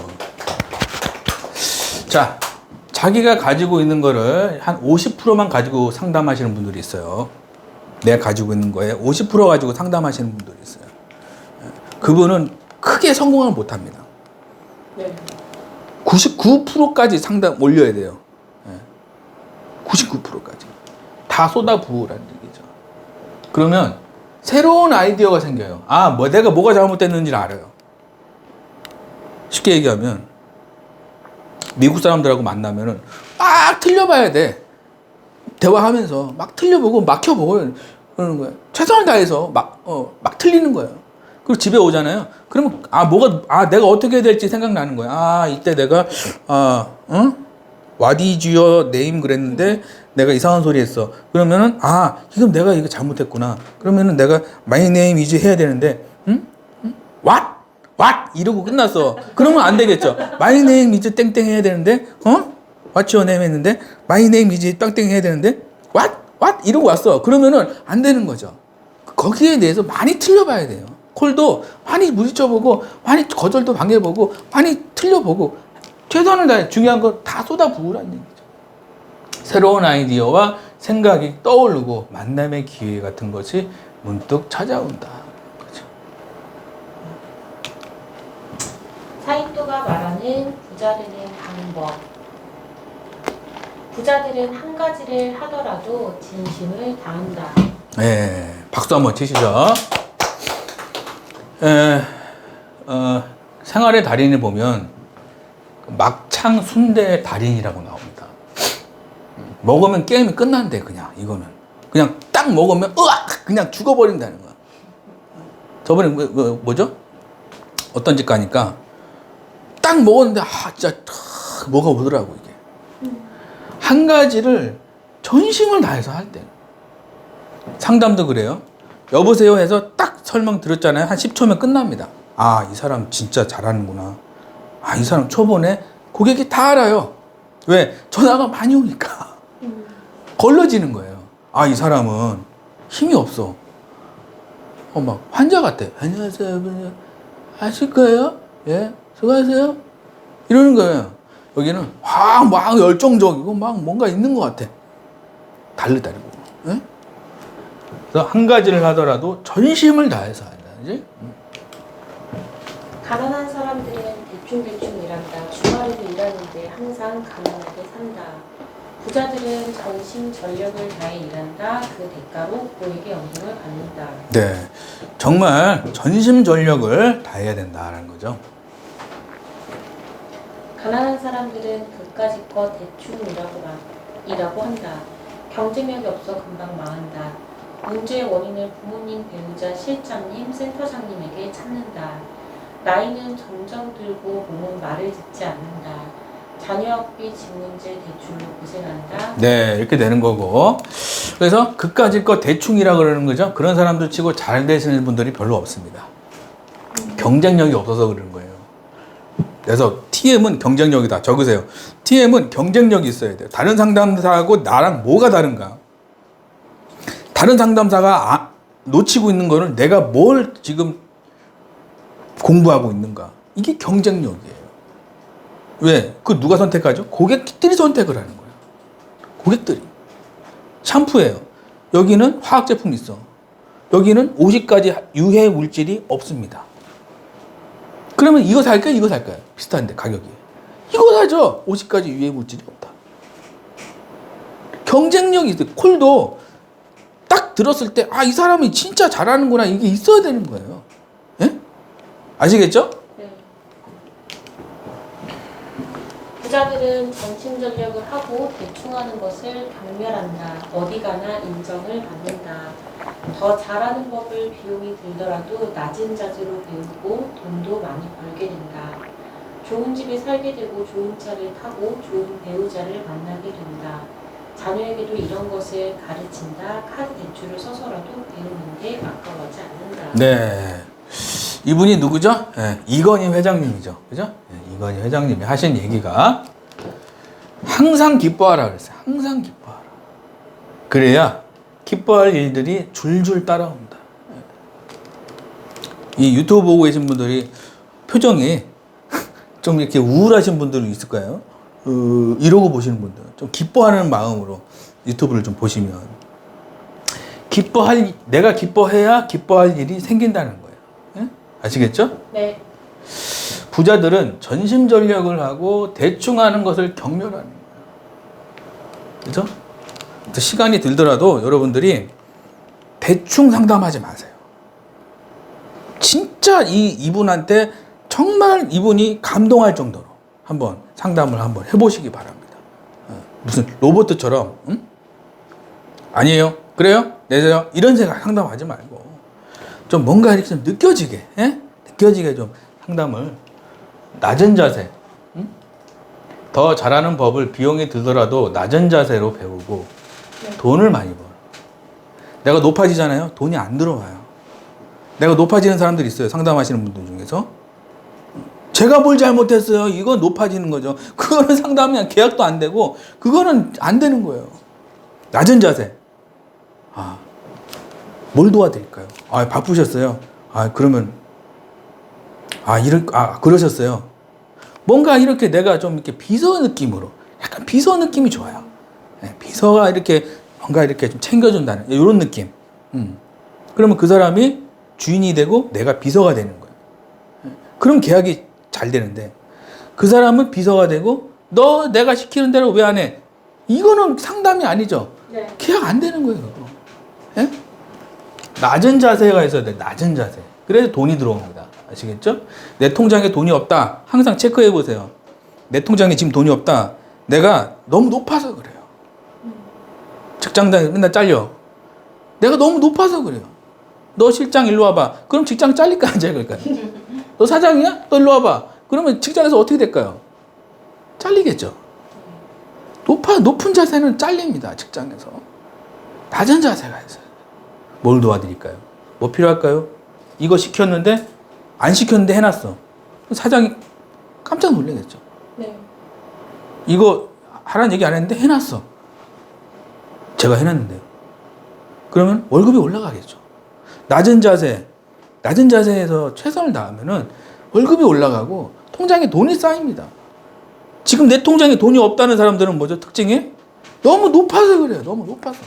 자, 자기가 가지고 있는 거를 한 50%만 가지고 상담하시는 분들이 있어요. 내가 가지고 있는 거에 50% 가지고 상담하시는 분들이 있어요. 그분은 크게 성공을 못 합니다. 네. 99%까지 상담 올려야 돼요. 99%까지. 다 쏟아부으라는 얘기죠. 그러면 새로운 아이디어가 생겨요. 아, 내가 뭐가 잘못됐는지를 알아요. 쉽게 얘기하면 미국 사람들하고 만나면은 막 틀려봐야 돼. 대화하면서 막 틀려보고 막혀보고 그러는 거예요. 최선을 다해서 막 틀리는 거예요. 그리고 집에 오잖아요. 그러면 내가 어떻게 해야 될지 생각나는 거예요. 아, 이때 내가 What is your name 그랬는데 내가 이상한 소리 했어. 그러면은 이건 내가 이거 잘못했구나. 그러면은 내가 my name is 해야 되는데 What 이러고 끝났어. 그러면 안 되겠죠. My name is 땡땡 해야 되는데 What's your name 했는데 My name is 땡땡 해야 되는데 What 이러고 왔어. 그러면은 안 되는 거죠. 거기에 대해서 많이 틀려봐야 돼요. 콜도 많이 부딪혀보고 많이 거절도 당해보고 많이 틀려보고 최선을 다해. 중요한 거 다 쏟아부으라는 얘기죠. 새로운 아이디어와 생각이 떠오르고 만남의 기회 같은 것이 문득 찾아온다. 그렇죠. 사이토가 말하는 부자 되는 방법. 부자들은 한 가지를 하더라도 진심을 다한다. 네, 박수 한번 치시죠. 생활의 달인을 보면 막창 순대 달인이라고 나옵니다. 먹으면 게임이 끝난대. 그냥 이거는 그냥 딱 먹으면 그냥 죽어버린다는 거야. 저번에 뭐죠? 어떤 집 가니까 딱 먹었는데 진짜 뭐가 오더라고. 이게 한 가지를 전심을 다해서 할 때. 상담도 그래요. 여보세요 해서 딱 설명 드렸잖아요. 한 10초면 끝납니다. 이 사람 진짜 잘하는구나. 이 사람 초보네. 고객이 다 알아요. 왜? 전화가 많이 오니까. 걸러지는 거예요. 이 사람은 힘이 없어. 막 환자 같아. 안녕하세요. 하실 거예요? 예? 수고하세요. 이러는 거예요. 여기는 막 열정적이고 막 뭔가 있는 것 같아. 다르다고. 예? 그래서 한 가지를 하더라도 전심을 다해서 한다지. 가난한 사람들은 대충대충 일한다. 주말에도 일하는데 항상 가난하게 산다. 부자들은 전심 전력을 다해 일한다. 그 대가로 고액의 연봉을 받는다. 네, 정말 전심 전력을 다해야 된다는 거죠. 가난한 사람들은 그까짓 거 대충 일하고 한다. 경쟁력이 없어 금방 망한다. 문제의 원인을 부모님, 배우자, 실장님, 센터장님에게 찾는다. 나이는 점점 들고 몸은 말을 듣지 않는다. 자녀 학비, 집 문제, 대출로 고생한다. 네, 이렇게 되는 거고. 그래서 그까짓 거 대충이라 그러는 거죠. 그런 사람들 치고 잘 되시는 분들이 별로 없습니다. 경쟁력이 없어서 그러는 거예요. 그래서 TM은 경쟁력이다. 적으세요. TM은 경쟁력이 있어야 돼요. 다른 상담사하고 나랑 뭐가 다른가? 다른 상담사가 놓치고 있는 거를 내가 뭘 지금 공부하고 있는가? 이게 경쟁력이에요. 왜? 그 누가 선택하죠? 고객들이 선택을 하는 거예요. 고객들이. 샴푸예요. 여기는 화학 제품이 있어. 여기는 50가지 유해 물질이 없습니다. 그러면 이거 살까요? 이거 살까요? 비슷한데 가격이. 이거 사죠. 50가지 유해 물질이 없다. 경쟁력이 있어요. 콜도 딱 들었을 때 이 사람이 진짜 잘하는구나 이게 있어야 되는 거예요. 예? 아시겠죠? 네. 부자들은 전심전력을 하고 대충하는 것을 경멸한다. 어디 가나 인정을 받는다. 더 잘하는 법을 비용이 들더라도 낮은 자세로 배우고 돈도 많이 벌게 된다. 좋은 집에 살게 되고 좋은 차를 타고 좋은 배우자를 만나게 된다. 자녀에게도 이런 것을 가르친다. 카드 대출을 써서라도 배우는데 아까워하지 않는다. 네. 이분이 누구죠? 네, 이건희 회장님이죠. 그죠? 네, 이건희 회장님이 하신 얘기가 항상 기뻐하라 그랬어요. 항상 기뻐하라. 그래야 기뻐할 일들이 줄줄 따라온다. 이 유튜브 보고 계신 분들이 표정이 좀 이렇게 우울하신 분들이 있을 거예요. 이러고 보시는 분들. 좀 기뻐하는 마음으로 유튜브를 좀 보시면 내가 기뻐해야 기뻐할 일이 생긴다는 거예요. 예? 아시겠죠? 네. 부자들은 전심전력을 하고 대충 하는 것을 경멸하는 거예요. 그죠? 시간이 들더라도 여러분들이 대충 상담하지 마세요. 진짜 이분한테 정말 이분이 감동할 정도로 한번 상담을 한번 해보시기 바랍니다. 무슨 로봇처럼 응? 아니에요? 그래요? 내세요? 이런 생각 상담하지 말고 좀 뭔가 이렇게 좀 느껴지게 느껴지게 좀 상담을 낮은 자세 응? 더 잘하는 법을 비용이 들더라도 낮은 자세로 배우고 돈을 많이 벌어. 내가 높아지잖아요. 돈이 안 들어와요. 내가 높아지는 사람들이 있어요. 상담하시는 분들 중에서. 제가 뭘 잘못했어요. 이건 높아지는 거죠. 그거는 상담이 계약도 안 되고 그거는 안 되는 거예요. 낮은 자세. 뭘 도와드릴까요? 바쁘셨어요. 그러면 그러셨어요. 뭔가 이렇게 내가 좀 이렇게 비서 느낌으로 약간 비서 느낌이 좋아요. 비서가 이렇게 뭔가 이렇게 좀 챙겨준다는 이런 느낌. 그러면 그 사람이 주인이 되고 내가 비서가 되는 거예요. 그럼 계약이 잘 되는데 그 사람은 비서가 되고 너 내가 시키는 대로 왜 안 해? 이거는 상담이 아니죠. 네. 계약 안 되는 거예요. 예? 낮은 자세가 있어야 돼. 낮은 자세. 그래서 돈이 들어옵니다. 아시겠죠? 내 통장에 돈이 없다. 항상 체크해 보세요. 내 통장에 지금 돈이 없다. 내가 너무 높아서 그래요. 직장당 맨날 잘려. 내가 너무 높아서 그래요. 너 실장 일로 와봐. 그럼 직장 잘릴까 안 잘릴까요? 너 사장이야? 너 일로 와봐. 그러면 직장에서 어떻게 될까요? 잘리겠죠. 높은 자세는 잘립니다. 직장에서. 낮은 자세가 있어요. 뭘 도와드릴까요? 뭐 필요할까요? 이거 시켰는데 안 시켰는데 해놨어. 사장이 깜짝 놀라겠죠. 네. 이거 하라는 얘기 안 했는데 해놨어. 제가 해놨는데요. 그러면 월급이 올라가겠죠. 낮은 자세에서 최선을 다하면은 월급이 올라가고 통장에 돈이 쌓입니다. 지금 내 통장에 돈이 없다는 사람들은 뭐죠? 특징이? 너무 높아서 그래요. 너무 높아서.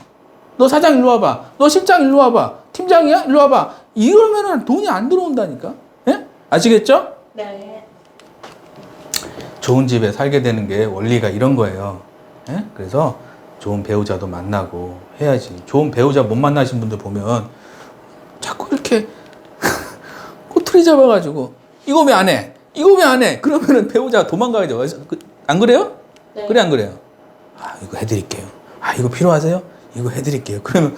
너 사장 일로 와봐. 너 실장 일로 와봐. 팀장이야? 일로 와봐. 이러면은 돈이 안 들어온다니까. 예? 아시겠죠? 네. 좋은 집에 살게 되는 게 원리가 이런 거예요. 예? 그래서 좋은 배우자도 만나고 해야지. 좋은 배우자 못 만나신 분들 보면 자꾸 이렇게 꼬투리 잡아가지고 이거 왜 안 해? 이거 왜 안 해? 그러면은 배우자가 도망가야죠. 안 그래요? 네. 그래 안 그래요? 이거 해드릴게요. 이거 필요하세요? 이거 해드릴게요. 그러면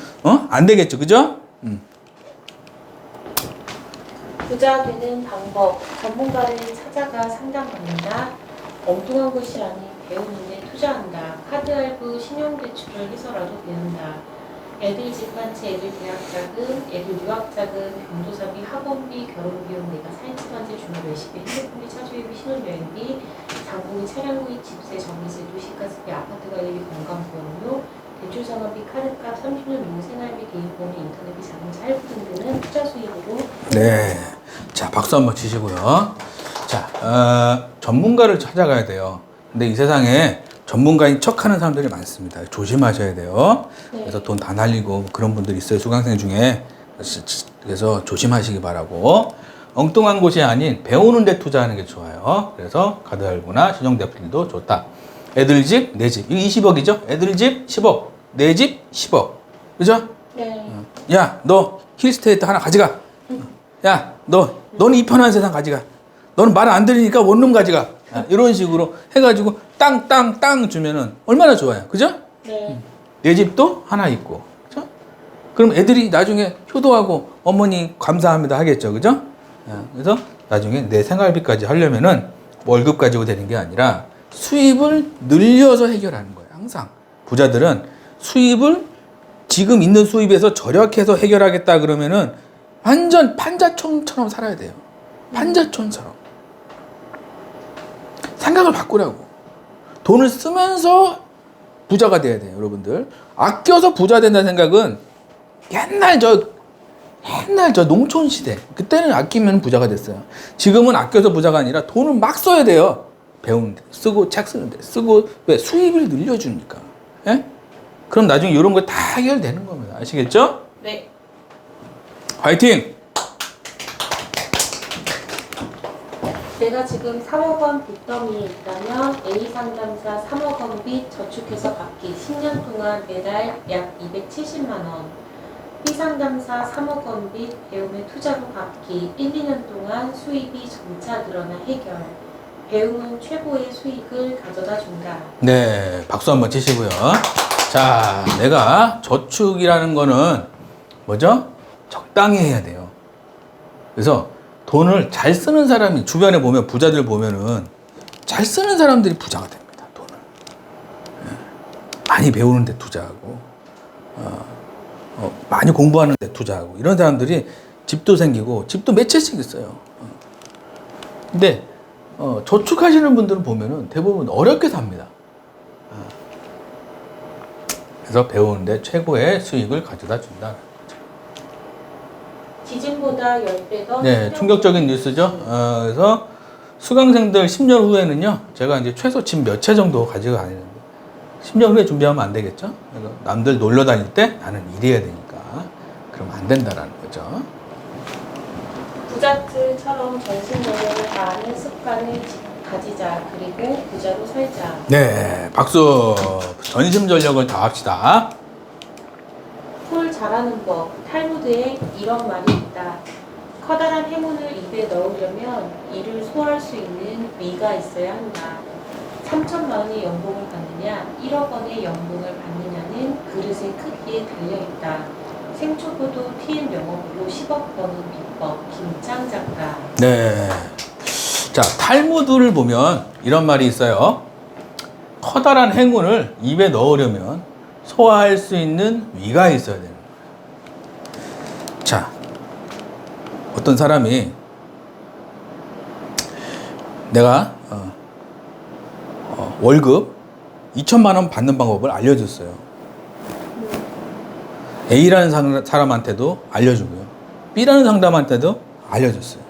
안 되겠죠, 그죠? 부자 되는 방법, 전문가를 찾아가 상담받는다. 엉뚱한 곳이 아닌 배우는데 투자한다. 카드 할부, 신용대출을 해서라도 배운다. 애들 집 한 채, 애들 대학자금, 애들 유학자금, 변호사비, 학원비, 결혼비용, 내가 살집 한채 주말 외식비, 핸드폰비, 차주유비, 신혼여행비, 장보기, 차량구입, 집세, 전기세, 도시가스비, 아파트 관리비, 건강보험료, 대출상환비, 카드값, 30년 미만 생활비, 개인보험, 인터넷비, 자동차 할부 등등은 투자 수입으로. 네. 자, 박수 한번 치시고요. 자, 전문가를 찾아가야 돼요. 근데 이 세상에 전문가인 척 하는 사람들이 많습니다. 조심하셔야 돼요. 네. 그래서 돈 다 날리고 그런 분들이 있어요. 수강생 중에. 그래서 조심하시기 바라고. 엉뚱한 곳이 아닌 배우는 데 투자하는 게 좋아요. 그래서 카드 할부나 신용대출도 좋다. 애들 집, 내 집. 이거 20억이죠? 애들 집 10억, 내 집 10억. 그죠? 네. 야, 너 힐스테이트 하나 가져가. 야, 너는 이 편한 세상 가져가. 너는 말 안 들으니까 원룸 가져가. 이런 식으로 해가지고 땅 주면은 얼마나 좋아요. 그죠? 네. 내 집도 하나 있고. 그죠? 그럼 애들이 나중에 효도하고 어머니 감사합니다 하겠죠. 그죠? 그래서 나중에 내 생활비까지 하려면은 월급 가지고 되는 게 아니라 수입을 늘려서 해결하는 거예요. 항상. 부자들은 수입을 지금 있는 수입에서 절약해서 해결하겠다 그러면은 완전 판자촌처럼 살아야 돼요. 판자촌처럼. 생각을 바꾸라고. 돈을 쓰면서 부자가 돼야 돼요, 여러분들. 아껴서 부자 된다는 생각은 옛날 저 농촌 시대. 그때는 아끼면 부자가 됐어요. 지금은 아껴서 부자가 아니라 돈을 막 써야 돼요. 배우는데. 쓰고, 책 쓰는데. 쓰고, 왜? 수입을 늘려주니까. 예? 그럼 나중에 이런 거 다 해결되는 겁니다. 아시겠죠? 네. 화이팅! 내가 지금 3억 원 빚더미에 있다면 A 상담사 3억 원 빚 저축해서 갚기 10년 동안 매달 약 270만 원. B 상담사 3억 원 빚 배움에 투자로 갚기 1, 2년 동안 수입이 점차 늘어나 해결. 배움은 최고의 수익을 가져다 준다. 네, 박수 한번 치시고요. 자, 내가 저축이라는 거는 뭐죠? 적당히 해야 돼요. 그래서 돈을 잘 쓰는 사람이 주변에 보면 부자들 보면은 잘 쓰는 사람들이 부자가 됩니다. 돈을 많이 배우는 데 투자하고 많이 공부하는 데 투자하고 이런 사람들이 집도 생기고 집도 몇 채씩 있어요. 근데 저축하시는 분들은 보면은 대부분 어렵게 삽니다. 그래서 배우는데 최고의 수익을 가져다 준다. 지진보다 10배 더. 네, 충격적인 뉴스죠. 그래서 수강생들 10년 후에는요, 제가 이제 최소 집 몇 채 정도 가지고 다니는데, 10년 후에 준비하면 안 되겠죠? 그래서 남들 놀러 다닐 때 나는 일해야 되니까, 그러면 안 된다라는 거죠. 부잣들처럼 전신노력을 다하는 습관을 가지자. 그리고 부자로 살자. 네, 박수. 전심전력을 다합시다. 술 잘하는 법. 탈무드에 이런 말이 있다. 커다란 행운을 입에 넣으려면 이를 소화할 수 있는 위가 있어야 한다. 3천만 원의 연봉을 받느냐, 1억 원의 연봉을 받느냐는 그릇의 크기에 달려있다. 생초보도 TN 영업으로 10억 버는 비법. 김창 작가. 네. 자, 탈무드를 보면 이런 말이 있어요. 커다란 행운을 입에 넣으려면 소화할 수 있는 위가 있어야 되는 거예요. 자, 어떤 사람이 내가 월급 2천만 원 받는 방법을 알려줬어요. A라는 사람한테도 알려주고요. B라는 상담한테도 알려줬어요.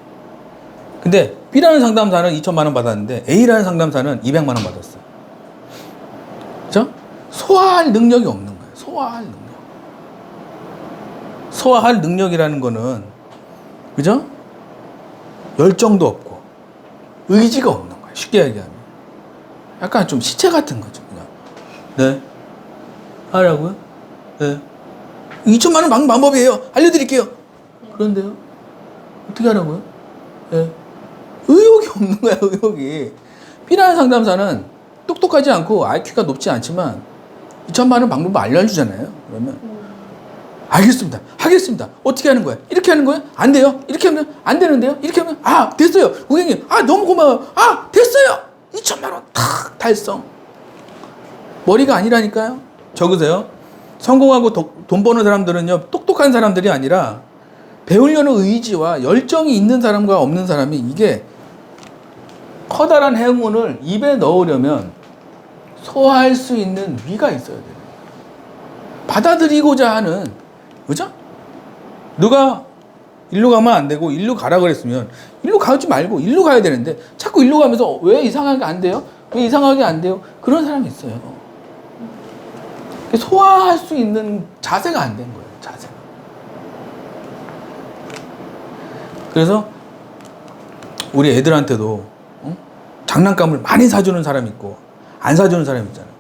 근데 B라는 상담사는 2천만 원 받았는데 A라는 상담사는 200만 원 받았어요. 그죠? 소화할 능력이 없는 거예요. 소화할 능력. 소화할 능력이라는 거는, 그죠? 열정도 없고, 의지가 없는 거예요. 쉽게 얘기하면. 약간 좀 시체 같은 거죠, 그냥. 네. 하라고요? 네. 2천만 원 방법이에요. 알려드릴게요. 그런데요? 어떻게 하라고요? 네. 의욕이 없는 거야, 의욕이. B라는 상담사는 똑똑하지 않고 IQ가 높지 않지만 2천만 원 방법 알려주잖아요. 그러면 알겠습니다. 하겠습니다. 어떻게 하는 거야? 이렇게 하는 거야? 안 돼요. 이렇게 하면 안 되는데요. 이렇게 하면 됐어요. 고객님 너무 고마워요. 됐어요. 2천만 원 탁 달성. 머리가 아니라니까요. 적으세요. 성공하고 돈 버는 사람들은요, 똑똑한 사람들이 아니라 배우려는 의지와 열정이 있는 사람과 없는 사람이, 이게 커다란 행운을 입에 넣으려면 소화할 수 있는 위가 있어야 돼요. 받아들이고자 하는, 그죠? 누가 일로 가면 안 되고 일로 가라 그랬으면 일로 가지 말고 일로 가야 되는데 자꾸 일로 가면서 왜 이상하게 안 돼요? 왜 이상하게 안 돼요? 그런 사람이 있어요. 소화할 수 있는 자세가 안 된 거예요. 자세가. 그래서 우리 애들한테도 장난감을 많이 사주는 사람이 있고 안 사주는 사람이 있잖아요.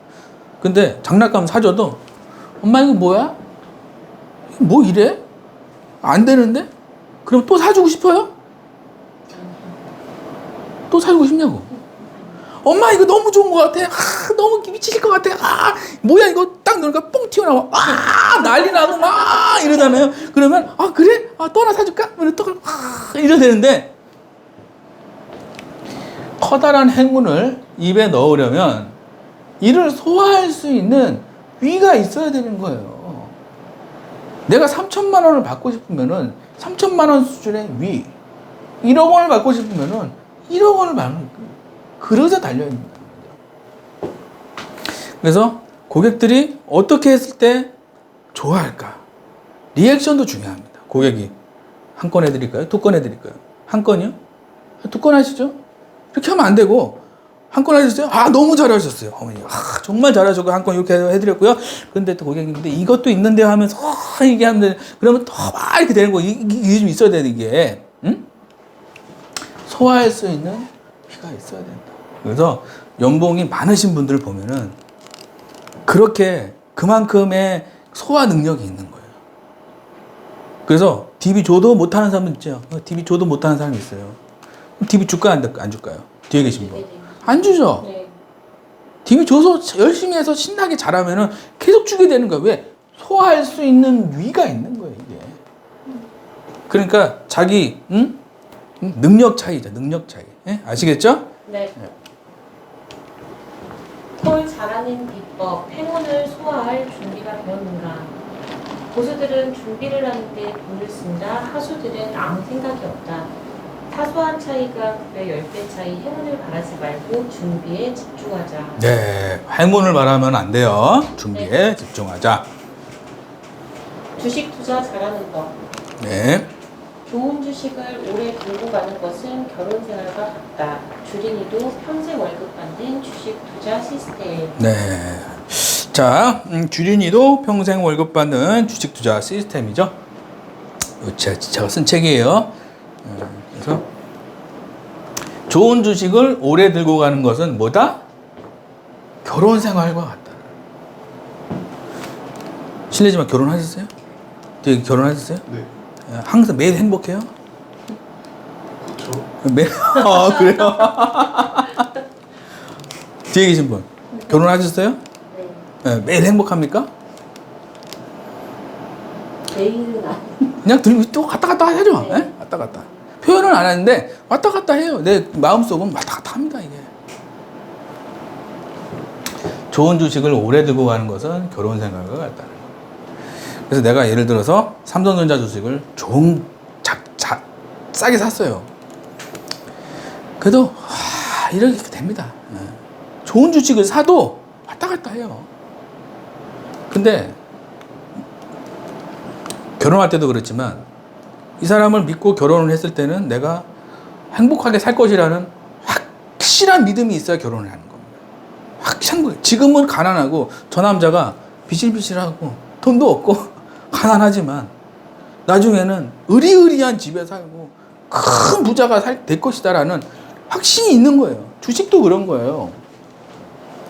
근데 장난감 사줘도 엄마 이거 뭐야? 뭐 이래? 안 되는데? 그럼 또 사주고 싶어요? 또 사주고 싶냐고. 엄마 이거 너무 좋은 것 같아. 너무 미치실 것 같아. 뭐야 이거 딱 넣으니까 뽕 튀어나와. 난리 나고 막 이러잖아요. 그러면 그래? 또 하나 사줄까? 또 이래 되는데, 커다란 행운을 입에 넣으려면 이를 소화할 수 있는 위가 있어야 되는 거예요. 내가 3천만 원을 받고 싶으면은 3천만 원 수준의 위, 1억 원을 받고 싶으면은 1억 원을 받는 그릇에 달려있는 거예요. 그래서 고객들이 어떻게 했을 때 좋아할까? 리액션도 중요합니다. 고객이 한 건 해드릴까요? 두 건 해드릴까요? 한 건이요? 두 건 하시죠? 이렇게 하면 안 되고, 한 건 하셨어요? 너무 잘하셨어요. 어머니, 정말 잘하셨고, 한 건 이렇게 해드렸고요. 근데 또 고객님, 근데 이것도 있는데 하면서, 이게 하면 돼. 그러면 또 막 이렇게 되는 거, 이게 좀 있어야 되는 게, 소화할 수 있는 피가 있어야 된다. 그래서 연봉이 많으신 분들 보면은, 그렇게 그만큼의 소화 능력이 있는 거예요. 그래서 DB 줘도 못하는 사람 있죠. DB 줘도 못하는 사람이 있어요. DB 줄까요? 안 줄까요? 뒤에 계신 분. 안 주죠? 네. DB 줘서 열심히 해서 신나게 잘하면은 계속 주게 되는 거예요. 왜? 소화할 수 있는 위가 있는 거예요, 이게. 그러니까 자기, 능력 차이죠, 능력 차이. 예? 아시겠죠? 네. 뭘 잘하는 비법, 행운을 소화할 준비가 되었는가? 고수들은 준비를 하는데 돈을 쓴다. 하수들은 아무 생각이 없다. 사소한 차이가 급여 10배 차이, 행운을 바라지 말고 준비에 집중하자. 네, 행운을 바라면 안 돼요. 준비에 집중하자. 주식 투자 잘하는 법. 네. 좋은 주식을 오래 들고 가는 것은 결혼 생활과 같다. 주린이도 평생 월급 받는 주식 투자 시스템. 네. 자, 주린이도 평생 월급 받는 주식 투자 시스템이죠. 제가 쓴 책이에요. 그래서 좋은 주식을 오래 들고 가는 것은 뭐다? 결혼 생활과 같다. 실례지만 결혼하셨어요? 되게 결혼하셨어요? 네. 항상 매일 행복해요? 그렇죠. 매일 그래요? 뒤에 계신 분 결혼하셨어요? 네. 네, 매일 행복합니까? 매일은 아니. 그냥 들고 또 갔다 갔다 하죠. 네. 네? 왔다 갔다. 표현은 안 하는데 왔다 갔다 해요. 내 마음속은 왔다 갔다 합니다, 이게. 좋은 주식을 오래 들고 가는 것은 결혼 생활과 같다는 거예요. 그래서 내가 예를 들어서 삼성전자 주식을 싸게 샀어요. 그래도 이렇게 됩니다. 좋은 주식을 사도 왔다 갔다 해요. 근데 결혼할 때도 그렇지만 이 사람을 믿고 결혼을 했을 때는 내가 행복하게 살 것이라는 확실한 믿음이 있어야 결혼을 하는 겁니다. 확실한 거예요. 지금은 가난하고 저 남자가 비실비실하고 돈도 없고 가난하지만 나중에는 의리의리한 집에 살고 큰 부자가 될 것이다라는 확신이 있는 거예요. 주식도 그런 거예요.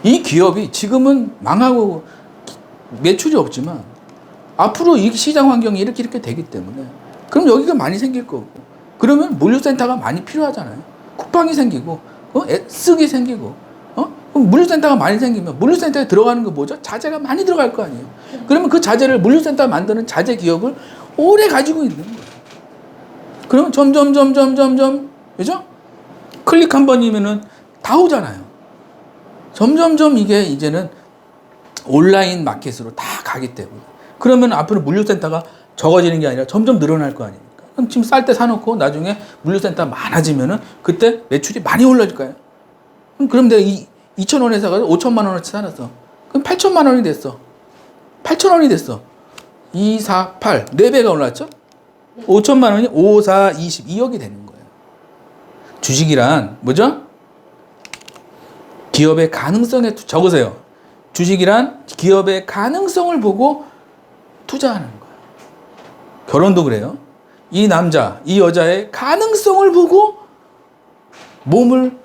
이 기업이 지금은 망하고 매출이 없지만 앞으로 이 시장 환경이 이렇게 되기 때문에 그럼 여기가 많이 생길 거고 그러면 물류센터가 많이 필요하잖아요. 쿠팡이 생기고 쓱이 생기고 그럼 물류센터가 많이 생기면 물류센터에 들어가는 거 뭐죠? 자재가 많이 들어갈 거 아니에요. 그러면 그 자재를 물류센터가 만드는 자재 기업을 오래 가지고 있는 거예요. 그러면 점점, 그죠? 클릭 한 번이면은 다 오잖아요. 점점점 이게 이제는 온라인 마켓으로 다 가기 때문에. 그러면 앞으로 물류센터가 적어지는 게 아니라 점점 늘어날 거 아닙니까? 그럼 지금 쌀 때 사놓고 나중에 물류센터가 많아지면은 그때 매출이 많이 올라질 거예요. 그럼 내가 2,000원에 사가지고 5천만 원어치 사놨어. 그럼 8천만 원이 됐어. 8천 원이 됐어. 2, 4, 8. 4배가 올랐죠? 5천만 원이 5, 4, 22억이 되는 거예요. 주식이란 뭐죠? 기업의 가능성에 적으세요. 주식이란 기업의 가능성을 보고 투자하는 거예요. 결혼도 그래요. 이 남자, 이 여자의 가능성을 보고 몸을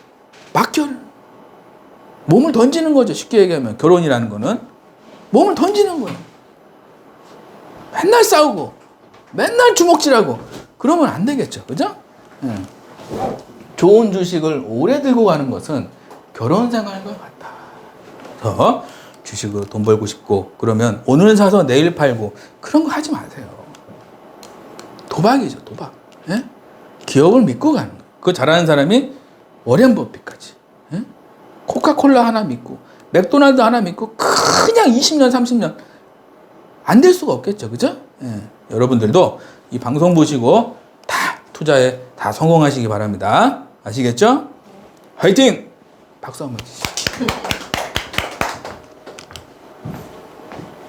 몸을 던지는 거죠. 쉽게 얘기하면 결혼이라는 거는 몸을 던지는 거예요. 맨날 싸우고 맨날 주먹질하고 그러면 안 되겠죠. 그죠? 좋은 주식을 오래 들고 가는 것은 결혼 생활과 같다. 그래서 주식으로 돈 벌고 싶고 그러면 오늘 사서 내일 팔고 그런 거 하지 마세요. 도박이죠. 도박. 예? 기업을 믿고 가는 거예요. 그거 잘하는 사람이 워렌 버핏까지. 예? 코카콜라 하나 믿고 맥도날드 하나 믿고 그냥 20년 30년 안 될 수가 없겠죠. 그죠? 예. 여러분들도 이 방송 보시고 다 투자에 다 성공하시기 바랍니다. 아시겠죠? 화이팅! 박수 한번 주시죠.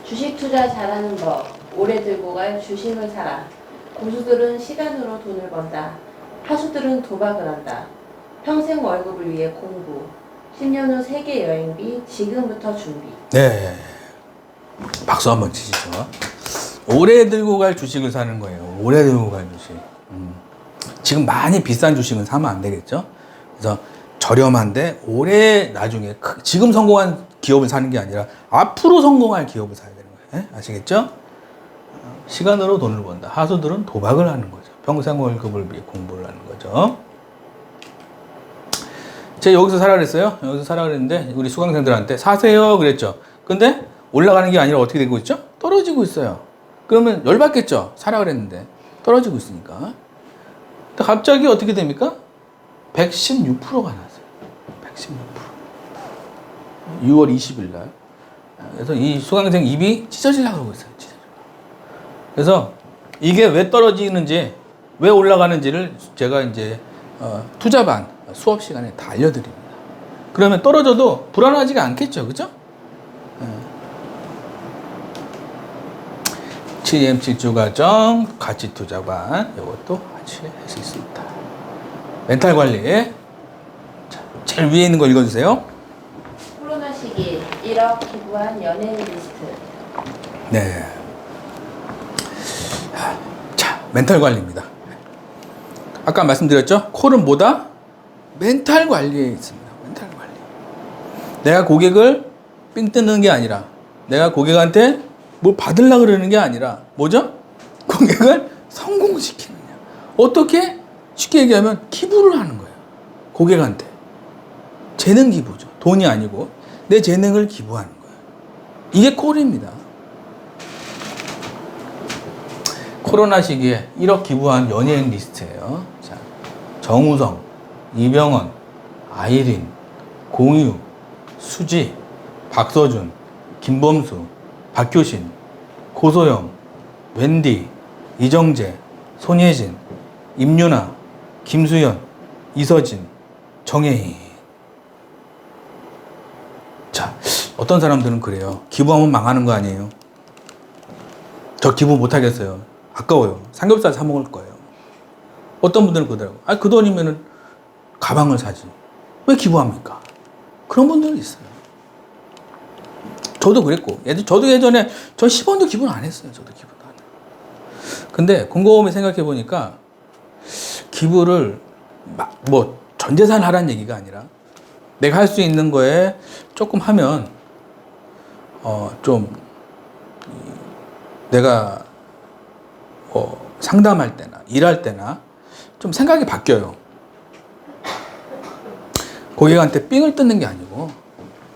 주식 투자 잘하는 법. 오래 들고 갈 주식을 사라. 고수들은 시간으로 돈을 번다. 하수들은 도박을 한다. 평생 월급을 위해 공부. 10년 후 세계 여행비 지금부터 준비. 네. 박수 한번 치시죠. 오래 들고 갈 주식을 사는 거예요. 오래 들고 갈 주식. 지금 많이 비싼 주식은 사면 안 되겠죠? 그래서 저렴한데 오래 나중에 지금 성공한 기업을 사는 게 아니라 앞으로 성공할 기업을 사야 되는 거예요. 네? 아시겠죠? 시간으로 돈을 번다. 하수들은 도박을 하는 거죠. 평생 월급을 위해 공부를 하는 거죠. 제가 여기서 사라 그랬어요. 여기서 사라 그랬는데 우리 수강생들한테 사세요 그랬죠. 근데 올라가는 게 아니라 어떻게 되고 있죠? 떨어지고 있어요. 그러면 열받겠죠. 사라 그랬는데 떨어지고 있으니까. 근데 갑자기 어떻게 됩니까? 116%가 났어요. 116%. 6월 20일 날. 그래서 이 수강생 입이 찢어지려고 하고 있어요. 그래서 이게 왜 떨어지는지, 왜 올라가는지를 제가 이제 투자반 수업 시간에 다 알려드립니다. 그러면 떨어져도 불안하지가 않겠죠, 그죠? GM 질주과정 가치 투자반 이것도 같이 할 수 있습니다. 멘탈 관리. 자, 제일 위에 있는 거 읽어주세요. 코로나 시기 1억 기부한 연예인 리스트. 네. 자, 멘탈 관리입니다. 아까 말씀드렸죠? 콜은 뭐다? 멘탈 관리에 있습니다. 멘탈 관리. 내가 고객을 삥 뜯는 게 아니라, 내가 고객한테 뭘 받으려고 그러는 게 아니라, 뭐죠? 고객을 성공시키느냐. 어떻게? 쉽게 얘기하면 기부를 하는 거예요. 고객한테. 재능 기부죠. 돈이 아니고 내 재능을 기부하는 거예요. 이게 콜입니다. 코로나 시기에 1억 기부한 연예인 리스트예요. 자, 정우성, 이병헌, 아이린, 공유, 수지, 박서준, 김범수, 박효신, 고소영, 웬디, 이정재, 손예진, 임윤아, 김수현, 이서진, 정혜인. 자, 어떤 사람들은 그래요. 기부하면 망하는 거 아니에요? 저 기부 못 하겠어요. 아까워요. 삼겹살 사 먹을 거예요. 어떤 분들은 그러더라고요. 아, 그 돈이면은 가방을 사지. 왜 기부합니까? 그런 분들이 있어요. 저도 그랬고, 저도 예전에 저 10원도 기부는 안 했어요. 저도 기부도 안 해요. 근데 곰곰이 생각해 보니까 기부를 뭐 전 재산 하라는 얘기가 아니라 내가 할 수 있는 거에 조금 하면 좀 내가 상담할 때나 일할 때나 좀 생각이 바뀌어요. 고객한테 삥을 뜯는 게 아니고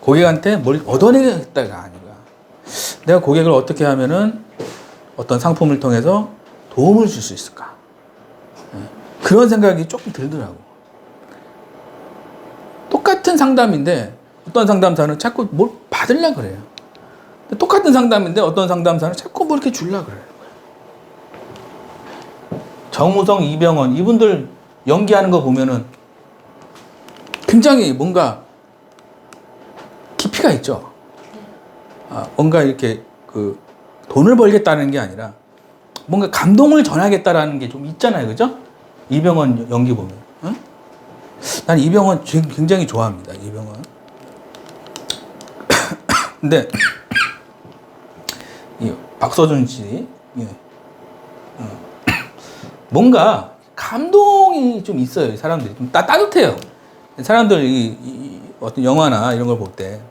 고객한테 뭘 얻어내겠다가 아니라 내가 고객을 어떻게 하면은 어떤 상품을 통해서 도움을 줄 수 있을까? 그런 생각이 조금 들더라고. 똑같은 상담인데 어떤 상담사는 자꾸 뭘 받으려고 그래요. 똑같은 상담인데 어떤 상담사는 자꾸 뭐 이렇게 주려고 그래요. 정우성, 이병헌 이분들 연기하는 거 보면은 굉장히 뭔가 깊이가 있죠. 뭔가 이렇게 그 돈을 벌겠다는 게 아니라 뭔가 감동을 전하겠다라는 게 좀 있잖아요, 그죠? 이병헌 연기 보면, 응? 난 이병헌 굉장히 좋아합니다, 이병헌. 근데 이 박서준 씨, 예. 뭔가 감동이 좀 있어요, 이 사람들이 좀 따뜻해요. 사람들 이 어떤 영화나 이런 걸 볼 때.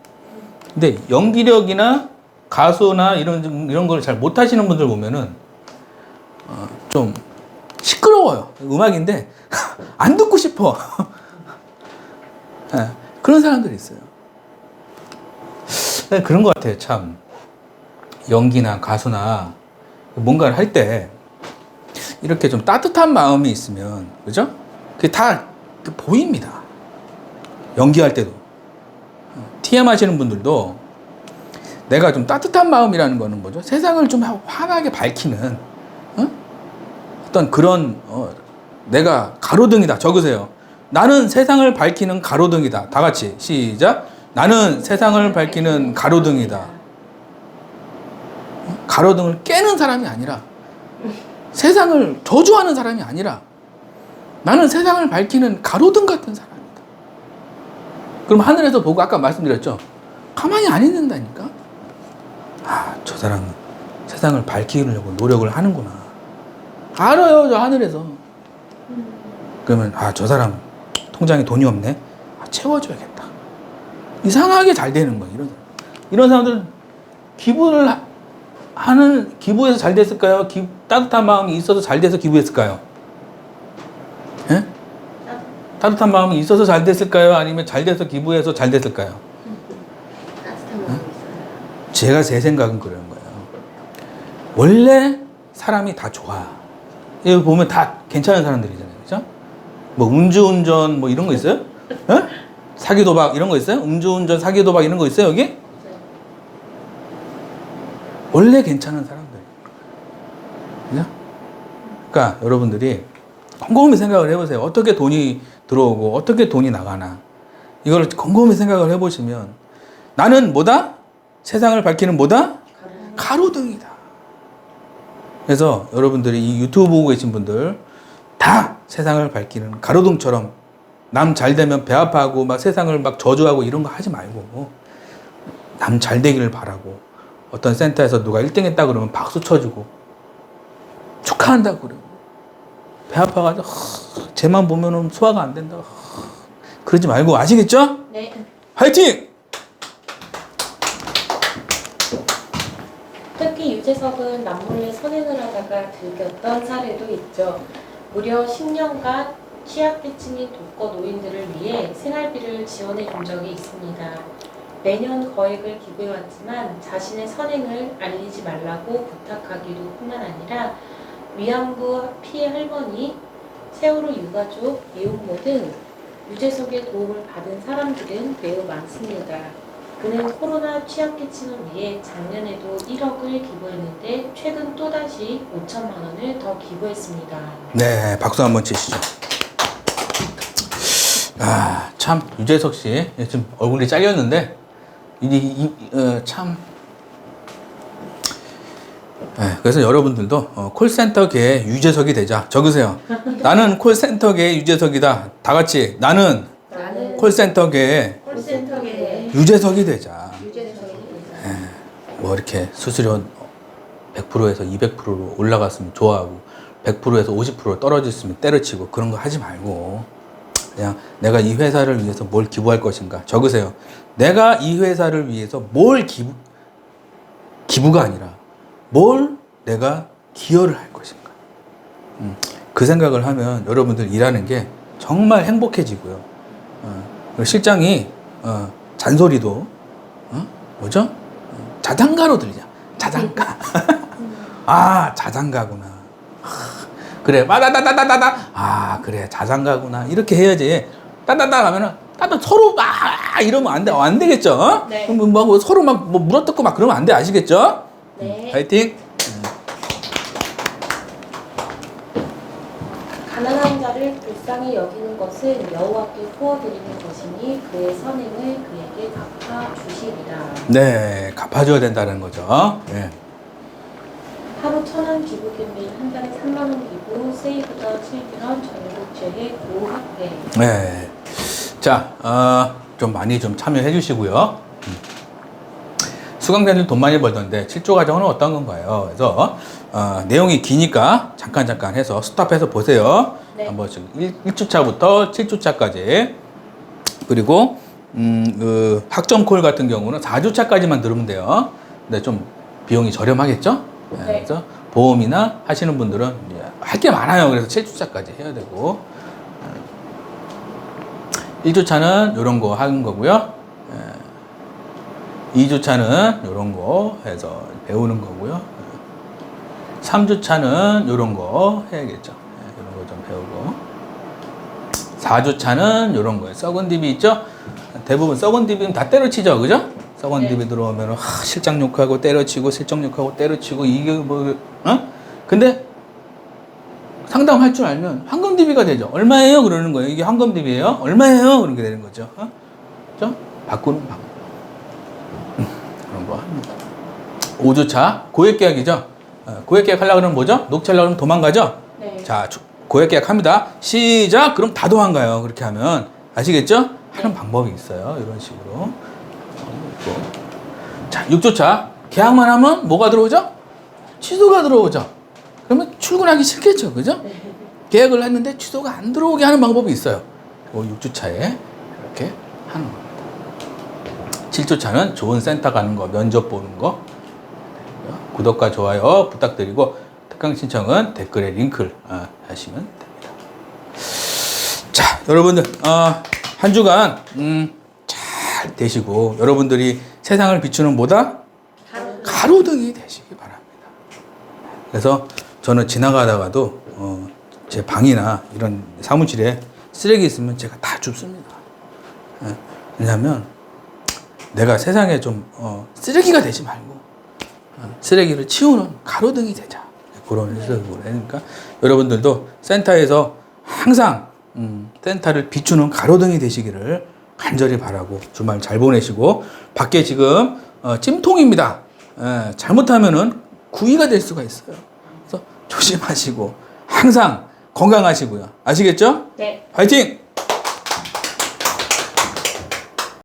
근데 연기력이나 가수나 이런 걸 잘 못하시는 분들 보면은 좀 시끄러워요. 음악인데 안 듣고 싶어. 네, 그런 사람들이 있어요. 네, 그런 것 같아요. 참 연기나 가수나 뭔가를 할 때 이렇게 좀 따뜻한 마음이 있으면, 그죠? 그게 다 보입니다. 연기할 때도. TM 하시는 분들도 내가 좀 따뜻한 마음이라는 거는 뭐죠? 세상을 좀 환하게 밝히는 어떤 그런 내가 가로등이다. 적으세요. 나는 세상을 밝히는 가로등이다. 다 같이 시작. 나는 세상을 밝히는 가로등이다. 가로등을 깨는 사람이 아니라 세상을 저주하는 사람이 아니라 나는 세상을 밝히는 가로등 같은 사람이다. 그럼 하늘에서 보고 아까 말씀드렸죠? 가만히 안 있는다니까? 저 사람은 세상을 밝히려고 노력을 하는구나. 알아요, 저 하늘에서. 그러면 저 사람 통장에 돈이 없네. 채워줘야겠다. 이상하게 잘 되는 거예요. 이런 사람들 기부해서 잘 됐을까요? 따뜻한 마음이 있어서 잘 돼서 기부했을까요? 예? 따뜻한 마음이 있어서 잘 됐을까요? 아니면 잘 돼서 기부해서 잘 됐을까요? 따뜻한 마음이 있어요. 제가 제 생각은 그런 거예요. 원래 사람이 다 좋아. 여기 보면 다 괜찮은 사람들이잖아요. 그죠? 뭐 음주운전 뭐 이런 거 있어요? 예? 사기 도박 이런 거 있어요? 음주운전, 사기 도박 이런 거 있어요, 여기? 원래 괜찮은 사람들. 그죠? 그러니까 여러분들이 곰곰이 생각을 해보세요. 어떻게 돈이 들어오고 어떻게 돈이 나가나. 이걸 곰곰이 생각을 해보시면 나는 뭐다? 세상을 밝히는 뭐다? 가로등이다. 그래서 여러분들이 이 유튜브 보고 계신 분들 다 세상을 밝히는 가로등처럼 남 잘 되면 배 아파하고 막 세상을 막 저주하고 이런 거 하지 말고 남 잘 되기를 바라고 어떤 센터에서 누가 1등 했다 그러면 박수 쳐주고 축하한다고 그러고 배 아파가지고 쟤만 보면은 소화가 안 된다. 그러지 말고 아시겠죠? 네. 화이팅! 특히 유재석은 남몰래 선행을 하다가 들켰던 사례도 있죠. 무려 10년간 취약계층인 독거 노인들을 위해 생활비를 지원해 준 적이 있습니다. 매년 거액을 기부해왔지만 자신의 선행을 알리지 말라고 부탁하기도 뿐만 아니라 위안부 피해 할머니, 세월호 유가족, 미혼모 등 유재석의 도움을 받은 사람들은 매우 많습니다. 그는 코로나 취약계층을 위해 작년에도 1억을 기부했는데 최근 또다시 5천만 원을 더 기부했습니다. 네, 박수 한번 치시죠. 참 유재석 씨 지금 얼굴이 잘렸는데 참. 네, 그래서 여러분들도 콜센터계의 유재석이 되자. 적으세요. 나는 콜센터계의 유재석이다. 다 같이 나는 콜센터계의 유재석이 되자. 뭐 이렇게 수수료 100%에서 200%로 올라갔으면 좋아하고 100%에서 50% 떨어졌으면 때려치고 그런 거 하지 말고 그냥 내가 이 회사를 위해서 뭘 기부할 것인가. 적으세요. 내가 이 회사를 위해서 뭘 기부가 아니라 뭘 내가 기여를 할 것인가. 그 생각을 하면 여러분들 일하는 게 정말 행복해지고요. 실장이 잔소리도 뭐죠? 자장가로 들리죠. 자장가. 아, 자장가구나. 그래, 빠다다다다다다. 아, 그래, 자장가구나. 이렇게 해야지. 따다다 하면은, 따다 서로, 이러면 안 되겠죠? 네. 그럼 뭐 서로 막 뭐 물어뜯고 막 그러면 안 돼. 아시겠죠? 네. 파이팅! 가난한 자를 불쌍히 여기는 것은 여호와께 부어드리는 것이니 그의 선행을 그에게 갚아 주시리라. 네, 갚아줘야 된다는 거죠. 네. 하루 1,000원 기부금 및 한 달에 3만 원 기부, 세이브더 칠드런 전국체회 고학회. 네. 자, 좀 많이 좀 참여해 주시고요. 수강생들 돈 많이 벌던데 7조 과정은 어떤 건가요? 그래서 내용이 기니까 잠깐 해서 스탑해서 보세요. 네. 한번 지금 1주차부터 7주차까지. 그리고 그 학점콜 같은 경우는 4주차까지만 들으면 돼요. 근데 좀 비용이 저렴하겠죠? 네. 네. 그래서 보험이나 하시는 분들은 할 게 많아요. 그래서 7주차까지 해야 되고 1주차는 이런 거 하는 거고요. 2주차는 이런 거 해서 배우는 거고요. 3주차는 이런 거 해야겠죠. 이런 거 좀 배우고 4주차는 이런 거예요. 썩은 DB 있죠? 대부분 썩은 DB는 다 때려치죠. 그죠? 썩은 네. DB 들어오면 실장 욕하고 때려치고 실적 욕하고 때려치고 이게 뭐 근데 상담할 줄 알면 황금 DB가 되죠. 얼마예요? 그러는 거예요. 이게 황금 DB예요? 얼마예요? 그렇게 되는 거죠. 그죠? 바꾸는 방법. 그런 거 합니다. 5주차 고액 계약이죠. 고액 계약 하려고 그러면 뭐죠? 녹취하려고 그러면 도망가죠? 네. 자, 고액 계약 합니다. 시작! 그럼 다 도망가요. 그렇게 하면. 아시겠죠? 하는 방법이 있어요. 이런 식으로. 자, 6주차. 계약만 하면 뭐가 들어오죠? 취소가 들어오죠. 그러면 출근하기 싫겠죠. 그죠? 계약을 했는데 취소가 안 들어오게 하는 방법이 있어요. 6주차에 이렇게 하는 겁니다. 7주차는 좋은 센터 가는 거, 면접 보는 거. 구독과 좋아요 부탁드리고 특강 신청은 댓글에 링크를 하시면 됩니다. 자, 여러분들 한 주간 잘 되시고 여러분들이 세상을 비추는 뭐다? 가로등이 되시기 바랍니다. 그래서 저는 지나가다가도 제 방이나 이런 사무실에 쓰레기 있으면 제가 다 줍습니다. 왜냐하면 내가 세상에 좀 쓰레기가 되지 말고 쓰레기를 치우는 가로등이 되자. 그런 해석으로. 그러니까 여러분들도 센터에서 항상 센터를 비추는 가로등이 되시기를 간절히 바라고 주말 잘 보내시고 밖에 지금 찜통입니다. 잘못하면은 구이가 될 수가 있어요. 그래서 조심하시고 항상 건강하시고요. 아시겠죠? 네. 화이팅!